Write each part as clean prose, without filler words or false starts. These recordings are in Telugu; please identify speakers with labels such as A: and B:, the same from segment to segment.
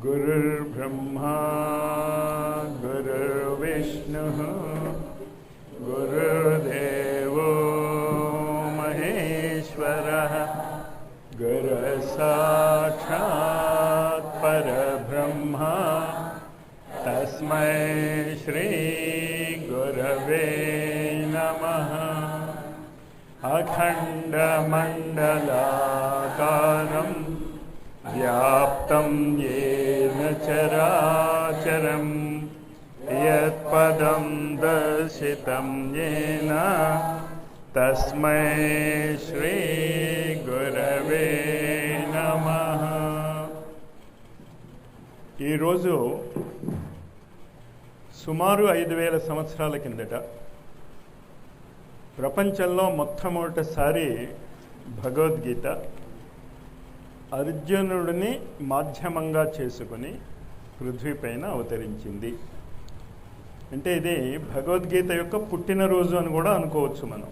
A: गुरुर्ब्रह्मा गुरुर्विष्णुः गुरुर्देवो महेश्वरः गुरुसाक्षात् परब्रह्मा तस्मै श्री गुरवे नमः। अखण्डमण्डलाकारं व्याप्तं येन चराचरं यत्पदं दर्शितं येन तस्मै श्री गुरवे नमः। ఈ రోజు సుమారు 5000 సంవత్సరాల కిందట ప్రపంచంలో మొట్టమొదటిసారి భగవద్గీత అర్జునుడిని మాధ్యమంగా చేసుకుని పృథ్వీపైన అవతరించింది. అంటే ఇది భగవద్గీత యొక్క పుట్టినరోజు అని కూడా అనుకోవచ్చు మనం.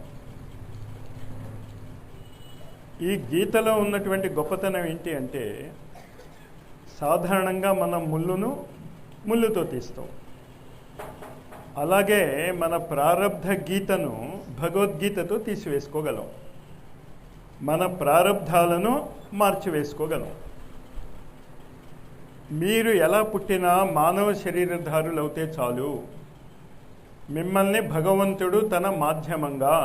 A: ఈ గీతలో ఉన్నటువంటి గొప్పతనం ఏంటి అంటే, సాధారణంగా మనం ముళ్ళుతో తీస్తాం. అలాగే మన ప్రారబ్ధ గీతను భగవద్గీతతో తీసివేసుకోగలం, మన ప్రారబ్ధాలను మార్చివేసుకోగలం. మీరు ఎలా పుట్టినా మానవ శరీరధారులవుతే చాలు, మిమ్మల్ని భగవంతుడు తన మాధ్యమంగా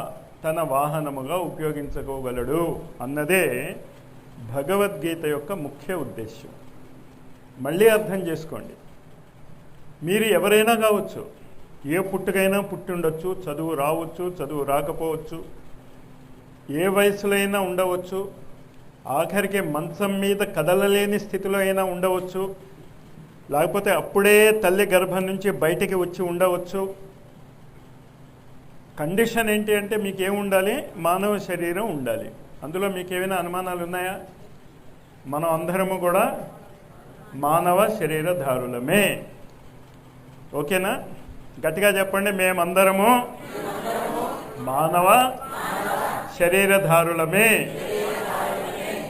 A: తన వాహనముగా ఉపయోగించుకోగలడు అన్నదే భగవద్గీత యొక్క ముఖ్య ఉద్దేశ్యం. మళ్ళీ అర్థం చేసుకోండి, మీరు ఎవరైనా కావచ్చు, ఏ పుట్టుకైనా పుట్టిండొచ్చు, చదువు రావచ్చు, చదువు రాకపోవచ్చు, ఏ వయసులో అయినా ఉండవచ్చు, ఆఖరికి మంచం మీద కదలలేని స్థితిలో అయినా ఉండవచ్చు, లేకపోతే అప్పుడే తల్లి గర్భం నుంచి బయటికి వచ్చి ఉండవచ్చు. కండిషన్ ఏంటి అంటే మీకేం ఉండాలి? మానవ శరీరం ఉండాలి. అందులో మీకేమైనా అనుమానాలు ఉన్నాయా? మనం అందరము కూడా మానవ శరీరధారులమే. ఓకేనా? గట్టిగా చెప్పండి, మేమందరము మానవ శరీరధారులమే.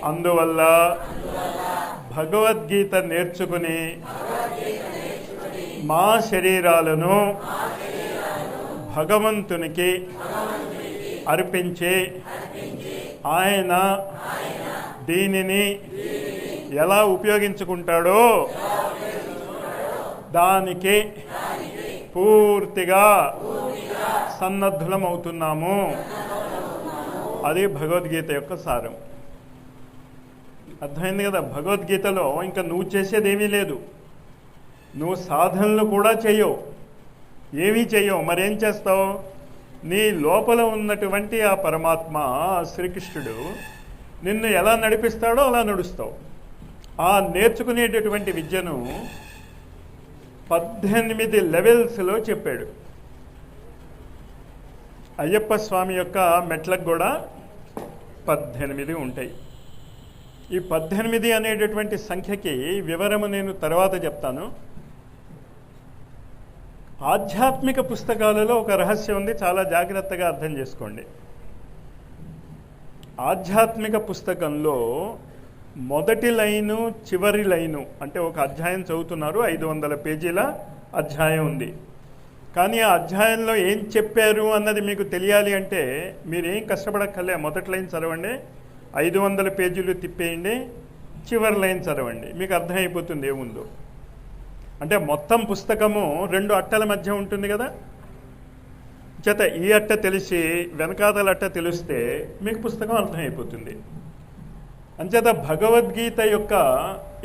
A: అందువల్ల భగవద్గీత నేర్చుకుని మా శరీరాలను భగవంతునికి అర్పించి ఆయన దీనిని ఎలా ఉపయోగించుకుంటాడో దానికి పూర్తిగా సన్నద్ధులమవుతున్నాము. అది భగవద్గీత యొక్క సారం. అర్థమైంది కదా? భగవద్గీతలో ఇంకా నువ్వు చేసేది ఏమీ లేదు, నువ్వు సాధనలు కూడా చేయవు, ఏమీ చేయవు. మరేం చేస్తావు? నీ లోపల ఉన్నటువంటి ఆ పరమాత్మ శ్రీకృష్ణుడు నిన్ను ఎలా నడిపిస్తాడో అలా నడుస్తావు. ఆ నేర్చుకునేటటువంటి విద్యను 18 లెవెల్స్లో చెప్పాడు. అయ్యప్ప స్వామి యొక్క మెట్లకు కూడా 18 ఉంటాయి. ఈ 18 అనేటటువంటి సంఖ్యకి వివరము నేను తర్వాత చెప్తాను. ఆధ్యాత్మిక పుస్తకాలలో ఒక రహస్యం ఉంది, చాలా జాగ్రత్తగా అర్థం చేసుకోండి. ఆధ్యాత్మిక పుస్తకంలో మొదటి లైను చివరి లైను అంటే ఒక అధ్యాయం చదువుతున్నారు, 500 పేజీల అధ్యాయం ఉంది. కానీ ఆ అధ్యాయంలో ఏం చెప్పారు అన్నది మీకు తెలియాలి అంటే మీరేం కష్టపడక్కర్లే. మొదటి లైన్ చదవండి, 500 పేజీలు తిప్పేయండి, చివరి లైన్ చదవండి, మీకు అర్థమైపోతుంది ఏముందో. అంటే మొత్తం పుస్తకము 2 అట్టల మధ్య ఉంటుంది కదా. చేత ఈ అట్ట తెలిసి వెనకాతల అట్ట తెలిస్తే మీకు పుస్తకం అర్థమైపోతుంది. అంచేత భగవద్గీత యొక్క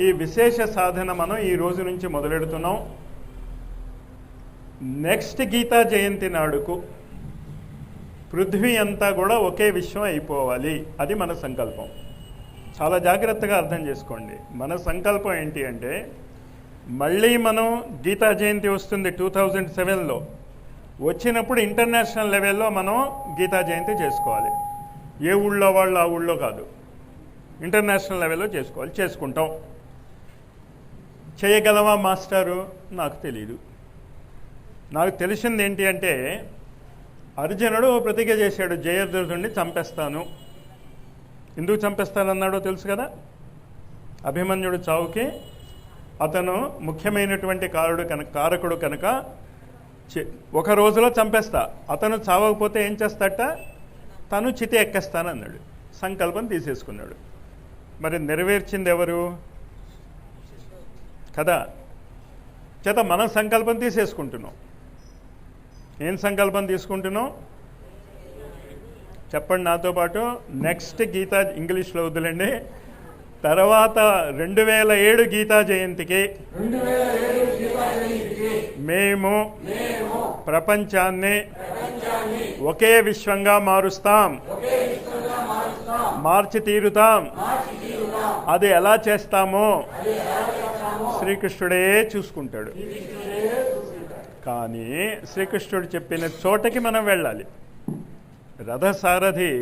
A: ఈ విశేష సాధన మనం ఈ రోజు నుంచి మొదలెడుతున్నాం. నెక్స్ట్ గీతా జయంతి నాడుకు పృథ్వీ అంతా కూడా ఒకే విశ్వం అయిపోవాలి, అది మన సంకల్పం. చాలా జాగ్రత్తగా అర్థం చేసుకోండి. మన సంకల్పం ఏంటి అంటే, మళ్ళీ మనం గీతా జయంతి వస్తుంది 2007లో, వచ్చినప్పుడు ఇంటర్నేషనల్ లెవెల్లో మనం గీతా జయంతి చేసుకోవాలి. ఏ ఊళ్ళో వాళ్ళు ఆ ఊళ్ళో కాదు, ఇంటర్నేషనల్ లెవెల్లో చేసుకోవాలి. చేసుకుంటాం. చేయగలవా మాస్టారు? నాకు తెలియదు. నాకు తెలిసింది ఏంటి అంటే, అర్జునుడు ప్రతిజ్ఞ చేశాడు, జయద్రథుడిని చంపేస్తాను. ఎందుకు చంపేస్తానన్నాడో తెలుసు కదా. అభిమన్యుడు చావుకి అతను ముఖ్యమైనటువంటి కారకుడు కనుక ఒక రోజులో చంపేస్తా. అతను చావకపోతే ఏం చేస్తాట, తను చితి ఎక్కేస్తానన్నాడు. సంకల్పం తీసేసుకున్నాడు. మరి నెరవేర్చింది ఎవరు కదా. చేత మనం సంకల్పం తీసేసుకుంటున్నాం. ఏం సంకల్పం తీసుకుంటున్నాం చెప్పండి నాతో పాటు. నెక్స్ట్ గీతా, ఇంగ్లీష్లో వద్దులండి, తర్వాత 2007 గీతా జయంతికి మేము ప్రపంచాన్ని ఒకే విశ్వంగా మారుస్తాం, మార్చి తీరుతాం. అది ఎలా చేస్తామో శ్రీకృష్ణుడే చూసుకుంటాడు. కానీ శ్రీకృష్ణుడు చెప్పిన చోటకి మనం వెళ్ళాలి. రథసారథి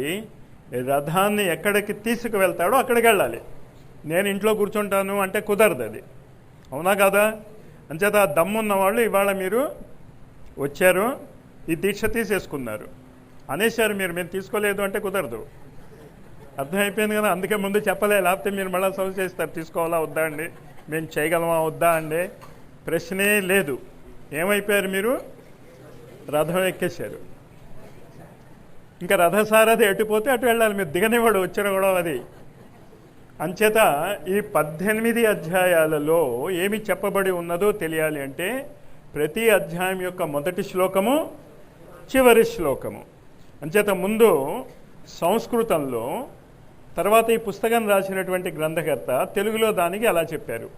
A: రథాన్ని ఎక్కడికి తీసుకువెళ్తాడో అక్కడికి వెళ్ళాలి. నేను ఇంట్లో కూర్చుంటాను అంటే కుదరదు, అది అవునా కాదా. అంచేత ఆ దమ్మున్న వాళ్ళు ఇవాళ మీరు వచ్చారు, ఈ దీక్ష తీసేసుకున్నారు అనేసారు. మీరు తీసుకోలేదు అంటే కుదరదు. అర్థమైపోయింది కదా. అందుకే ముందు చెప్పలే, లేకపోతే మీరు మళ్ళీ సౌజ్ చేస్తారు. తీసుకోవాలా వద్దా అండి, మేము చేయగలమా వద్దా అండి, ప్రశ్నే లేదు. ఏమైపోయారు మీరు, రథం ఎక్కేశారు. ఇంకా రథసారథి ఎటుపోతే అటు వెళ్ళాలి, మీరు దిగనివాడు వచ్చిన కూడా అది. అంచేత ఈ 18 అధ్యాయాలలో ఏమి చెప్పబడి ఉన్నదో తెలియాలి అంటే, ప్రతి అధ్యాయం యొక్క మొదటి శ్లోకము, చివరి శ్లోకము. అంచేత ముందు సంస్కృతంలో, తర్వాత ఈ పుస్తకం రాసినటువంటి గ్రంథకర్త తెలుగులో దానికి ఎలా చెప్పారు,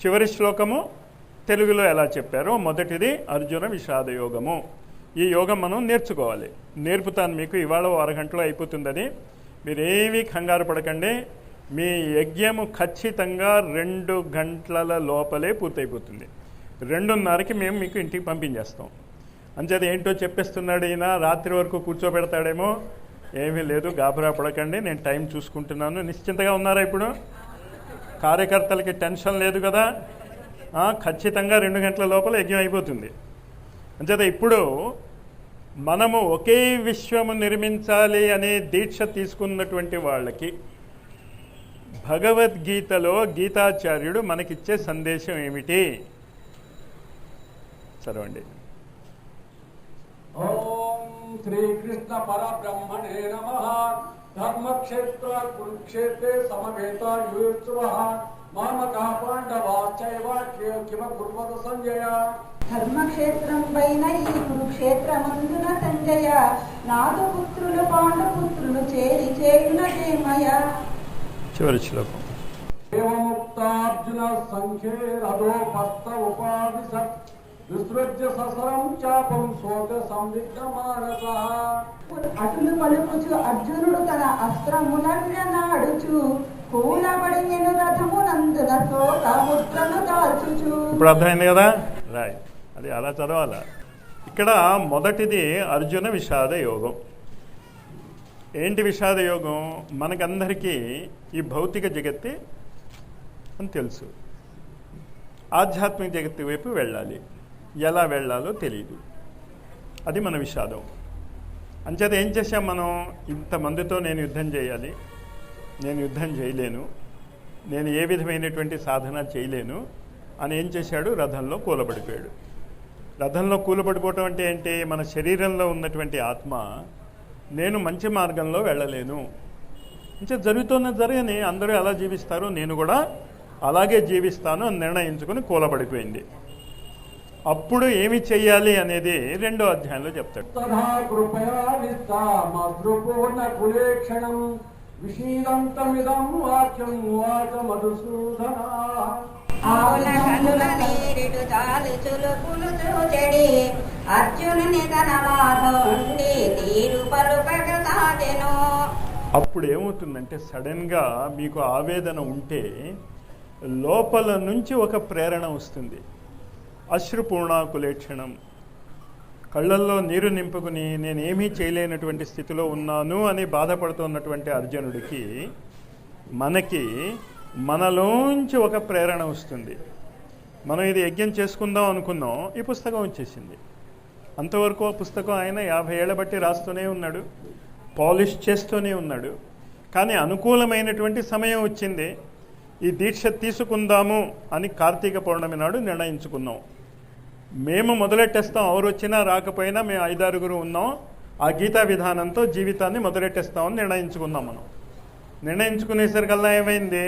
A: చివరి శ్లోకము తెలుగులో ఎలా చెప్పారో. మొదటిది అర్జున విషాద యోగము. ఈ యోగం మనం నేర్చుకోవాలి. నేర్పుతాను మీకు, ఇవాళ అరగంటలో అయిపోతుంది అది. మీరేమీ కంగారు పడకండి. మీ యజ్ఞము ఖచ్చితంగా 2 గంటల లోపలే పూర్తయిపోతుంది. 2:30కి మేము మీకు ఇంటికి పంపించేస్తాం. అంచేది ఏంటో చెప్పేస్తున్నాడు ఈయన, రాత్రి వరకు కూర్చోబెడతాడేమో. ఏమీ లేదు, గాబరా పడకండి, నేను టైం చూసుకుంటున్నాను. నిశ్చింతగా ఉన్నారా ఇప్పుడు? కార్యకర్తలకి టెన్షన్ లేదు కదా. ఖచ్చితంగా 2 గంటల లోపల యజ్ఞం అయిపోతుంది. అంచేత ఇప్పుడు మనము ఒకే విశ్వము నిర్మించాలి అనే దీక్ష తీసుకున్నటువంటి వాళ్ళకి భగవద్గీతలో గీతాచార్యుడు మనకిచ్చే సందేశం ఏమిటి చదవండి.
B: ఓం శ్రీకృష్ణ పరబ్రహ్మణే నమః. ధర్మక్షేత్ర కురుక్షేత్రే సమవేత యుయుత్సువః మామకా పాండవాశ్చైవ కిమ కుర్వత సంజయ.
C: ధర్మక్షేత్రం పైన ఈ కురుక్షేత్రమందున సంజయ, నాదు పుత్రులు పాండపుత్రులు చేరి చేయునకేమయ.
A: చివరి శ్లోకం.
B: ఏవముక్తార్జున సంఖ్యే రథోపస్థ ఉపావిశత్ విసృజ్య ససరం చాపం శోక సంవిగ్న మానసః.
C: అటులు పలుకుచు అర్జునుడు తన అస్త్రములనాడుచు కూలబడిన రథమునందున శోక ముద్రను దాల్చుచు.
A: ఇప్పుడు అర్థమైంది కదా, రాయ్. అది అలా చదవాలా. ఇక్కడ మొదటిది అర్జున విషాద యోగం. ఏంటి విషాద యోగం? మనకందరికీ ఈ భౌతిక జగత్తే అని తెలుసు, ఆధ్యాత్మిక జగత్తు వైపు వెళ్ళాలి. ఎలా వెళ్ళాలో తెలియదు, అది మన విషాదం. అంచేత ఏం చేశాం మనం? ఇంతమందితో నేను యుద్ధం చేయాలి, నేను యుద్ధం చేయలేను, నేను ఏ విధమైనటువంటి సాధన చేయలేను అని ఏం చేశాడు? రథంలో కూలబడిపోయాడు. రథంలో కూలబడిపోవటం అంటే ఏంటి? మన శరీరంలో ఉన్నటువంటి ఆత్మ నేను మంచి మార్గంలో వెళ్ళలేను, ఇంకా జరగని అందరూ ఎలా జీవిస్తారో నేను కూడా అలాగే జీవిస్తాను అని నిర్ణయించుకుని కూలబడిపోయింది. అప్పుడు ఏమి చెయ్యాలి అనేది 2వ అధ్యాయంలో చెప్తాడు.
C: ఆవుల కనుల నీరిటు చాలు చులుపులు చూచెడి అర్జునుని తన మాధవుండి తీరు పలుకగ సాగెను.
A: అప్పుడు ఏమవుతుందంటే సడన్గా మీకు ఆవేదన ఉంటే లోపల నుంచి ఒక ప్రేరణ వస్తుంది. అశ్రుపూర్ణాకులేక్షణం, కళ్ళల్లో నీరు నింపుకుని నేనేమీ చేయలేనటువంటి స్థితిలో ఉన్నాను అని బాధపడుతున్నటువంటి అర్జునుడికి మనకి మనలోంచి ఒక ప్రేరణ వస్తుంది. మనం ఇది యజ్ఞం చేసుకుందాం అనుకున్నాం, ఈ పుస్తకం వచ్చేసింది. అంతవరకు ఆ పుస్తకం ఆయన 50 ఏళ్ల బట్టి రాస్తూనే ఉన్నాడు, పాలిష్ చేస్తూనే ఉన్నాడు. కానీ అనుకూలమైనటువంటి సమయం వచ్చింది, ఈ దీక్ష తీసుకుందాము అని కార్తీక పౌర్ణమి నాడు నిర్ణయించుకున్నాం. మేము మొదలెట్టేస్తాం, ఎవరు వచ్చినా రాకపోయినా మేము 5-6 ఉన్నాం, ఆ గీతా విధానంతో జీవితాన్ని మొదలెట్టేస్తామని నిర్ణయించుకున్నాం. మనం నిర్ణయించుకునేసరికల్లా ఏమైంది,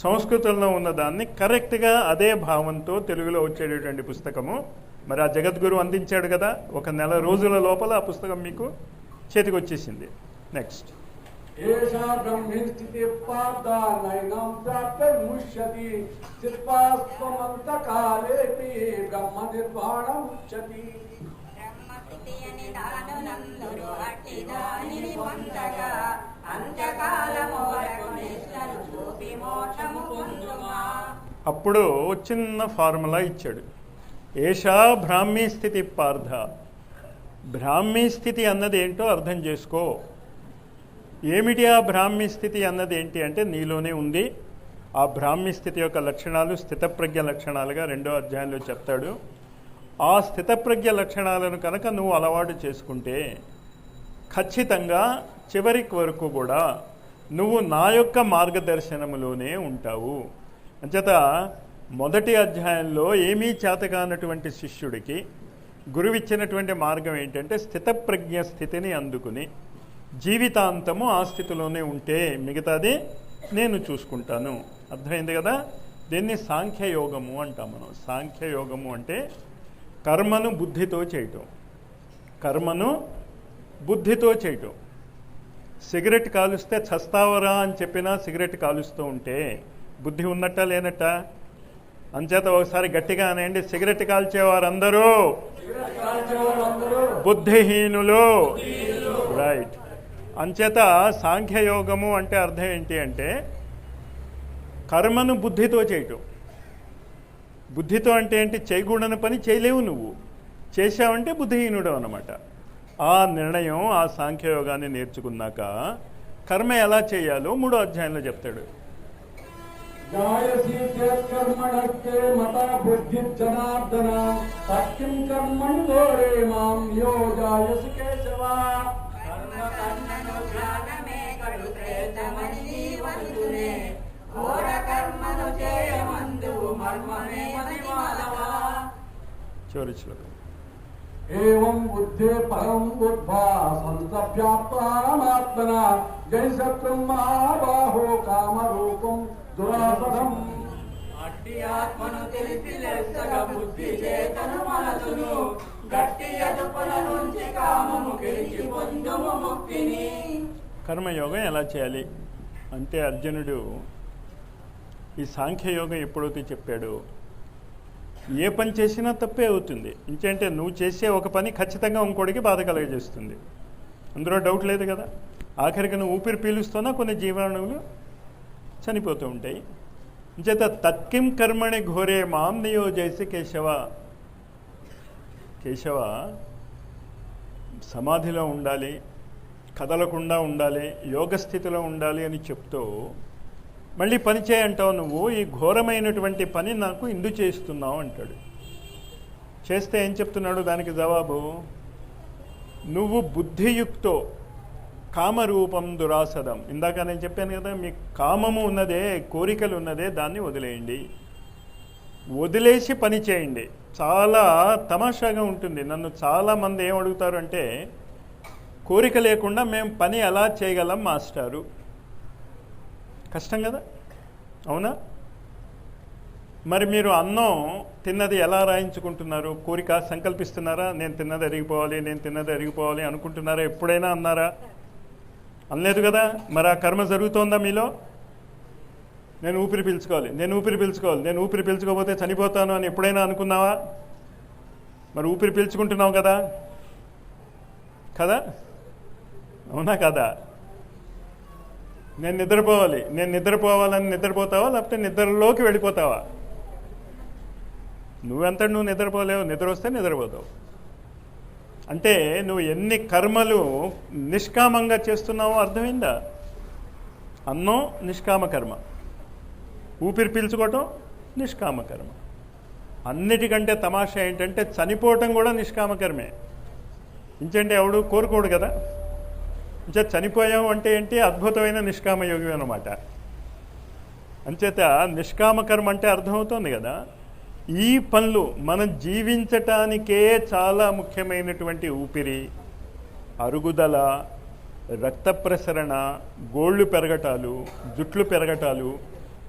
A: సంస్కృతంలో ఉన్నదాన్ని కరెక్ట్గా అదే భావంతో తెలుగులో వచ్చేటటువంటి పుస్తకము మరి ఆ జగద్గురు అందించాడు కదా. 1 నెల రోజుల లోపల ఆ పుస్తకం మీకు చేతికి వచ్చేసింది. నెక్స్ట్
B: ఏషా బ్రహ్మిస్థితి పాదానైనం ప్రాప్తిర్ముష్యతి చిత్పాస్వమంతకాలేపి బ్రహ్మ నిర్వాణం ఉచ్యతి.
C: బ్రహ్మస్థితి అని దానునందురు అట్టి దానిని పొందగా అంత్యకాలము వరకు నిష్టను చూపి మోక్షము పొందుమా.
A: అప్పుడు చిన్న ఫార్ములా ఇచ్చాడు. ఏషా బ్రాహ్మీ స్థితి పార్థ. బ్రాహ్మీ స్థితి అన్నది ఏంటో అర్థం చేసుకో. ఏమిటి ఆ బ్రాహ్మీ స్థితి అన్నది ఏంటి అంటే నీలోనే ఉంది. ఆ బ్రాహ్మీ స్థితి యొక్క లక్షణాలు స్థితప్రజ్ఞ లక్షణాలుగా 2వ అధ్యాయంలో చెప్తాడు. ఆ స్థితప్రజ్ఞ లక్షణాలను కనుక నువ్వు అలవాటు చేసుకుంటే ఖచ్చితంగా చివరికి వరకు కూడా నువ్వు నా యొక్క మార్గదర్శనములోనే ఉంటావు. అంచేత మొదటి అధ్యాయంలో ఏమీ చేతకానటువంటి శిష్యుడికి గురువిచ్చినటువంటి మార్గం ఏంటంటే స్థితప్రజ్ఞ స్థితిని అందుకుని జీవితాంతము ఆ స్థితిలోనే ఉంటే మిగతాది నేను చూసుకుంటాను. అర్థమైంది కదా. దీన్ని సాంఖ్యయోగము అంటాం మనం. సాంఖ్యయోగము అంటే కర్మను బుద్ధితో చేయటం, కర్మను బుద్ధితో చేయటం. సిగరెట్ కాలుస్తే చస్తావరా అని చెప్పినా సిగరెట్ కాలుస్తూ ఉంటే బుద్ధి ఉన్నట్ట లేనట్ట? అంచేత ఒకసారి గట్టిగా అనేయండి, సిగరెట్ కాల్చేవారందరూ బుద్ధిహీనులు. రైట్. అంచేత సాంఖ్యయోగము అంటే అర్థం ఏంటి అంటే కర్మను బుద్ధితో చేయటం. బుద్ధితో అంటే ఏంటి, చేయకూడని పని చేయలేవు, నువ్వు చేశావంటే బుద్ధిహీనుడు అన్నమాట. ఆ నిర్ణయం, ఆ సాంఖ్యయోగాన్ని నేర్చుకున్నాక కర్మ ఎలా చేయాలో 3వ అధ్యాయంలో చెప్తాడు.
B: జాయసి కర్మణస్తే మత బుద్ధి జనార్దన సత్యం కర్మణి గోరే మాం యో జాయసి కేశవ.
C: కర్మను జ్ఞానమే కడు ప్రేతమని నీవందునే ఘోర కర్మను చేయమందు మర్మమే మానవా.
A: చివరి శ్లోకం.
B: ఏవం బుద్ధే పరం బుద్ధ్వా సంతవ్యాత్మాత్మన జైసత్వం మహాబాహో కామరూపం దురాపదం.
C: అట్టి ఆత్మను తెలిసి లెస్సగా బుద్ధి చేతను మనసును గట్టి ఎదుపుల నుంచి కామము గెలిచి పొందుము ముక్తిని.
A: కర్మయోగం ఎలా చేయాలి అంటే అర్జునుడు ఈ సాంఖ్యయోగం ఎప్పుడైతే చెప్పాడో ఏ పని చేసినా తప్పే అవుతుంది. ఇంకేంటే నువ్వు చేసే ఒక పని ఖచ్చితంగా ఇంకోటికి బాధ కలగజేస్తుంది, అందులో డౌట్ లేదు కదా. ఆఖరికి నువ్వు ఊపిరి పీలుస్తున్నా కొన్ని జీవాణువులు చనిపోతూ ఉంటాయి. ఇంచేత తత్కిం కర్మణి ఘోరే మాం నియోజయసి కేశవ. కేశవ సమాధిలో ఉండాలి, కదలకుండా ఉండాలి, యోగ స్థితిలో ఉండాలి అని చెప్తూ మళ్ళీ పని చేయంటావు నువ్వు. ఈ ఘోరమైనటువంటి పని నాకు ఇందు చేస్తున్నావు అంటాడు. చేస్తే ఏం చెప్తున్నాడు దానికి జవాబు, నువ్వు బుద్ధియుక్తో కామరూపం దురాసదం. ఇందాక నేను చెప్పాను కదా, మీ కామము ఉన్నదే, కోరికలు ఉన్నదే, దాన్ని వదిలేయండి, వదిలేసి పని చేయండి. చాలా తమాషాగా ఉంటుంది. నన్ను చాలామంది ఏం అడుగుతారు అంటే, కోరిక లేకుండా మేము పని ఎలా చేయగలం మాస్టారు? కష్టం కదా, అవునా? మరి మీరు అన్నం తిన్నది ఎలా రాయించుకుంటున్నారు? కోరిక సంకల్పిస్తున్నారా? నేను తిన్నది అరిగిపోవాలి, నేను తిన్నది అరిగిపోవాలి అనుకుంటున్నారా? ఎప్పుడైనా అన్నారా? అనలేదు కదా. మరి ఆ కర్మ జరుగుతోందా మీలో? నేను ఊపిరి పీల్చుకోవాలి, నేను ఊపిరి పీల్చుకోవాలి, నేను ఊపిరి పీల్చుకోకపోతే చనిపోతాను అని ఎప్పుడైనా అనుకున్నావా? మరి ఊపిరి పీల్చుకుంటున్నావు కదా కదా, అవునా కదా? నేను నిద్రపోవాలి, నేను నిద్రపోవాలని నిద్రపోతావా, లేకపోతే నిద్రలోకి వెళ్ళిపోతావా? నువ్వు నిద్రపోలేవు, నిద్ర వస్తే నిద్రపోతావు. అంటే నువ్వు ఎన్ని కర్మలు నిష్కామంగా చేస్తున్నావో అర్థమైందా? అన్నం నిష్కామ కర్మ, ఊపిరి పీల్చుకోవటం నిష్కామ కర్మ. అన్నిటికంటే తమాషా ఏంటంటే చనిపోవటం కూడా నిష్కామ కర్మే. ఇంకంటే ఎవడు కోరుకోడు కదా. ఇంకా చనిపోయాం అంటే ఏంటి? అద్భుతమైన నిష్కామ యోగి అన్నమాట. అంచేత నిష్కామ కర్మ అంటే అర్థమవుతోంది కదా. ఈ పనులు మనం జీవించటానికే చాలా ముఖ్యమైనటువంటి ఊపిరి, అరుగుదల, రక్త ప్రసరణ, గోళ్ళు పెరగటాలు, జుట్లు పెరగటాలు,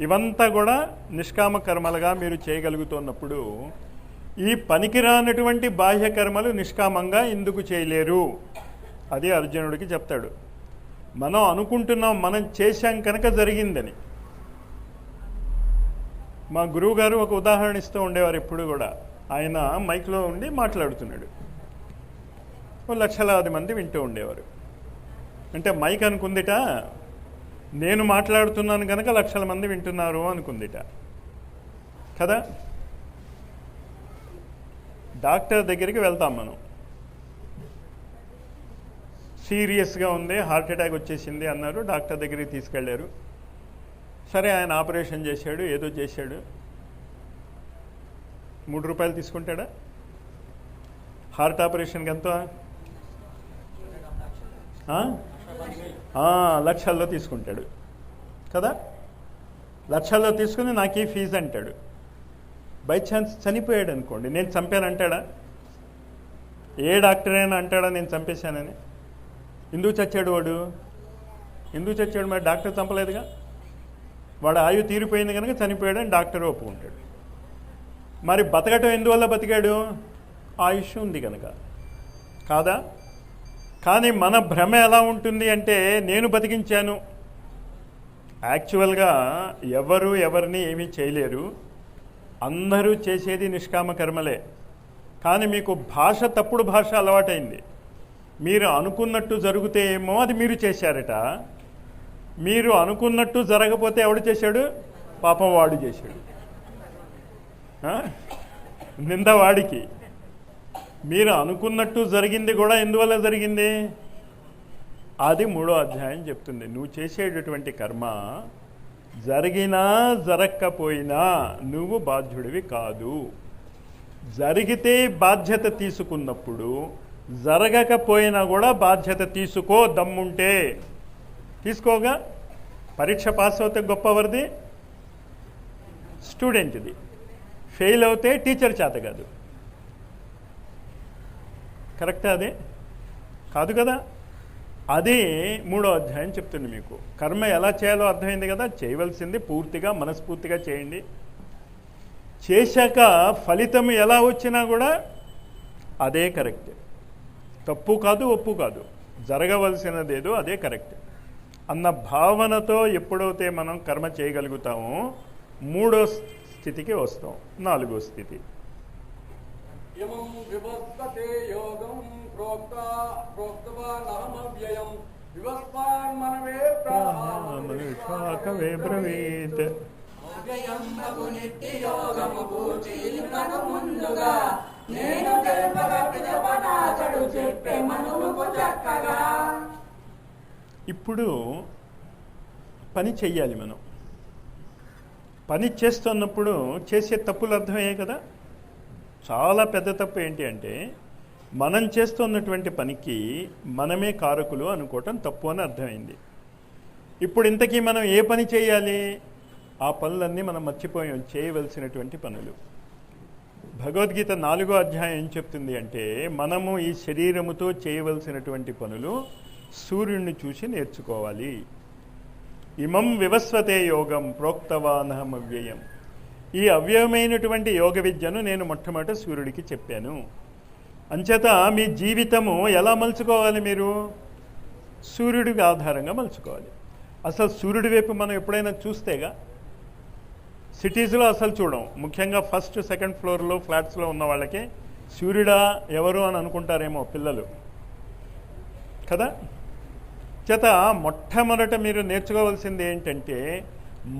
A: ఇవంతా కూడా నిష్కామ కర్మలుగా మీరు చేయగలుగుతున్నప్పుడు ఈ పనికిరానటువంటి బాహ్య కర్మలు నిష్కామంగా ఎందుకు చేయలేరు? అది అర్జునుడికి చెప్తాడు. మనం అనుకుంటున్నాం మనం చేశాం కనుక జరిగిందని. మా గురువు గారు ఒక ఉదాహరణ ఇస్తూ ఉండేవారు ఎప్పుడు కూడా. ఆయన మైక్లో ఉండి మాట్లాడుతున్నాడు, లక్షలాది మంది వింటూ ఉండేవారు. అంటే మైక్ అనుకుందిట నేను మాట్లాడుతున్నాను కనుక లక్షల మంది వింటున్నారు అనుకుందిట కదా. డాక్టర్ దగ్గరికి వెళ్తాం మనం, సీరియస్గా ఉంది, హార్ట్ అటాక్ వచ్చేసింది అన్నారు, డాక్టర్ దగ్గరికి తీసుకెళ్లారు. సరే ఆయన ఆపరేషన్ చేశాడు, ఏదో చేశాడు. 3 రూపాయలు తీసుకుంటాడా? హార్ట్ ఆపరేషన్కి ఎంత? లక్షల్లో తీసుకుంటాడు కదా. లక్షల్లో తీసుకుని నాకు ఈ ఫీజు అంటాడు. బై ఛాన్స్ చనిపోయాడు అనుకోండి, నేను చంపానంటాడా? ఏ డాక్టర్ అయినా అంటాడా నేను చంపేశానని? ఎందుకు చచ్చాడు వాడు? ఎందుకు చచ్చాడు? మరి డాక్టర్ చంపలేదుగా. వాడు ఆయు తీరిపోయింది కనుక చనిపోయాడని డాక్టర్ ఒప్పుకుంటాడు. మరి బతకటం ఎందువల్ల బతికాడు? ఆయుష్ ఉంది కనుక కాదా. కానీ మన భ్రమ ఎలా ఉంటుంది అంటే నేను బతికించాను. యాక్చువల్గా ఎవరు ఎవరిని ఏమీ చేయలేరు, అందరూ చేసేది నిష్కామ కర్మలే. కానీ మీకు భాష తప్పుడు భాష అలవాటైంది. మీరు అనుకున్నట్టు జరిగితే ఏమో అది మీరు చేశారట, మీరు అనుకున్నట్టు జరగపోతే ఎవడు చేశాడు? పాపం వాడు చేశాడు, నింద వాడికి. మీరు అనుకున్నట్టు జరిగింది కూడా ఎందువల్ల జరిగింది? అది 3వ అధ్యాయం చెప్తుంది. నువ్వు చేసేటటువంటి కర్మ జరిగినా జరగకపోయినా నువ్వు బాధ్యుడివి కాదు. జరిగితే బాధ్యత తీసుకున్నప్పుడు జరగకపోయినా కూడా బాధ్యత తీసుకో, దమ్ముంటే తీసుకోగా. పరీక్ష పాస్ అవుతే గొప్పవరిది స్టూడెంట్ది, ఫెయిల్ అవుతే టీచర్ చేత కాదు. కరెక్టా? అదే కాదు కదా. అది 3వ అధ్యాయం చెప్తుంది మీకు. కర్మ ఎలా చేయాలో అర్థమైంది కదా. చేయవలసింది పూర్తిగా మనస్ఫూర్తిగా చేయండి. చేశాక ఫలితం ఎలా వచ్చినా కూడా అదే కరెక్ట్, తప్పు కాదు, ఒప్పు కాదు, జరగవలసినదేదో అదే కరెక్ట్ అన్న భావనతో ఎప్పుడైతే మనం కర్మ చేయగలుగుతామో 3వ స్థితికి వస్తాం. 4వ స్థితి.
B: ఇమం వివస్వతే యోగం ప్రోక్తవానహమవ్యయం వివస్వాన్ మనవే
A: ప్రాహవే బ్రవీత్.
C: అవ్యయం బహు నిత్య యోగము పూజీయునకు ముందుగా నేను తెలుపగ ప్రజపనాచడు చెప్పే మనువుకు చక్కగా.
A: ఇప్పుడు పని చెయ్యాలి. మనం పని చేస్తున్నప్పుడు చేసే తప్పులు అర్థమయ్యాయి కదా. చాలా పెద్ద తప్పు ఏంటి అంటే మనం చేస్తున్నటువంటి పనికి మనమే కారకులు అనుకోవటం తప్పు అని అర్థమైంది. ఇప్పుడు ఇంతకీ మనం ఏ పని చేయాలి? ఆ పనులన్నీ మనం మర్చిపోయాం, చేయవలసినటువంటి పనులు. భగవద్గీత 4వ అధ్యాయం ఏం చెప్తుంది అంటే మనము ఈ శరీరముతో చేయవలసినటువంటి పనులు సూర్యుడిని చూసి నేర్చుకోవాలి. ఇమం వివస్వతే యోగం ప్రోక్తవానహం అవ్యయం. ఈ అవ్యయమైనటువంటి యోగ విద్యను నేను మొట్టమొదట సూర్యుడికి చెప్పాను. అంచేత మీ జీవితము ఎలా మలుచుకోవాలి? మీరు సూర్యుడికి ఆధారంగా మలుచుకోవాలి. అసలు సూర్యుడి వైపు మనం ఎప్పుడైనా చూస్తేగా సిటీస్లో అసలు చూడం, ముఖ్యంగా ఫస్ట్ సెకండ్ ఫ్లోర్లో ఫ్లాట్స్లో ఉన్న వాళ్ళకి సూర్యుడా ఎవరు అని అనుకుంటారేమో పిల్లలు కదా. చేత మొట్టమొదట మీరు నేర్చుకోవాల్సింది ఏంటంటే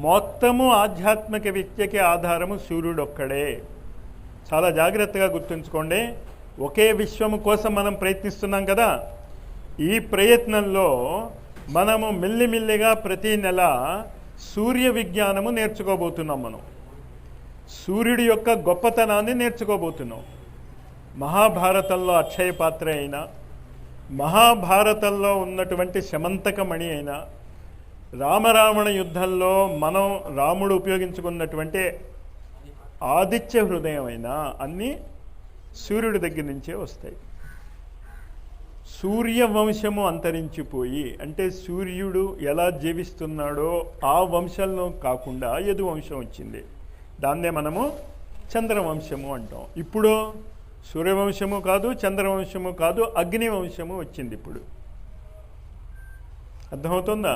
A: మొత్తము ఆధ్యాత్మిక విద్యకి ఆధారము సూర్యుడు ఒక్కడే. చాలా జాగ్రత్తగా గుర్తుంచుకోండి. ఒకే విశ్వము కోసం మనం ప్రయత్నిస్తున్నాం కదా. ఈ ప్రయత్నంలో మనము మెల్లిమెల్లిగా ప్రతి నెల సూర్య విజ్ఞానము నేర్చుకోబోతున్నాం. మనం సూర్యుడి యొక్క గొప్పతనాన్ని నేర్చుకోబోతున్నాం. మహాభారతంలో అక్షయ పాత్ర అయినా, మహాభారతంలో ఉన్నటువంటి శమంతకమణి అయినా, రామరావణ యుద్ధంలో మనం రాముడు ఉపయోగించుకున్నటువంటి ఆదిత్య హృదయం అయినా అన్నీ సూర్యుడి దగ్గర నుంచే వస్తాయి. సూర్యవంశము అంతరించిపోయి, అంటే సూర్యుడు ఎలా జీవిస్తున్నాడో ఆ వంశంలో కాకుండా యదువంశం వచ్చింది. దాన్నే మనము చంద్రవంశము అంటాం. ఇప్పుడు సూర్యవంశము కాదు, చంద్రవంశము కాదు, అగ్నివంశము వచ్చింది ఇప్పుడు. అర్థమవుతుందా?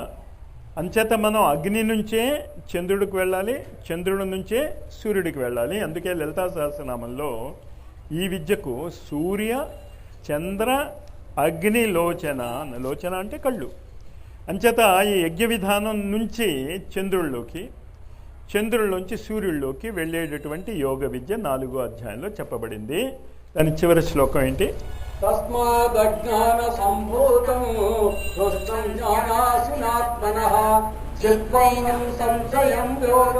A: అంచేత మనం అగ్ని నుంచే చంద్రుడికి వెళ్ళాలి, చంద్రుడి నుంచే సూర్యుడికి వెళ్ళాలి. అందుకే లలితా సహస్రనామంలో ఈ విద్యకు సూర్య చంద్ర అగ్ని లోచన, లోచన అంటే కళ్ళు. అంచేత ఈ యజ్ఞ విధానం నుంచి చంద్రుల్లోకి, చంద్రుల్లోంచి సూర్యుల్లోకి వెళ్ళేటటువంటి యోగ విద్య 4వ అధ్యాయంలో చెప్పబడింది. దాని చివరి శ్లోకం ఏంటి?
B: తస్మాదజ్ఞాన సంభూతం దుష్టం జ్ఞానాశినాత్మనః చిత్వైనం సంశయం యోగ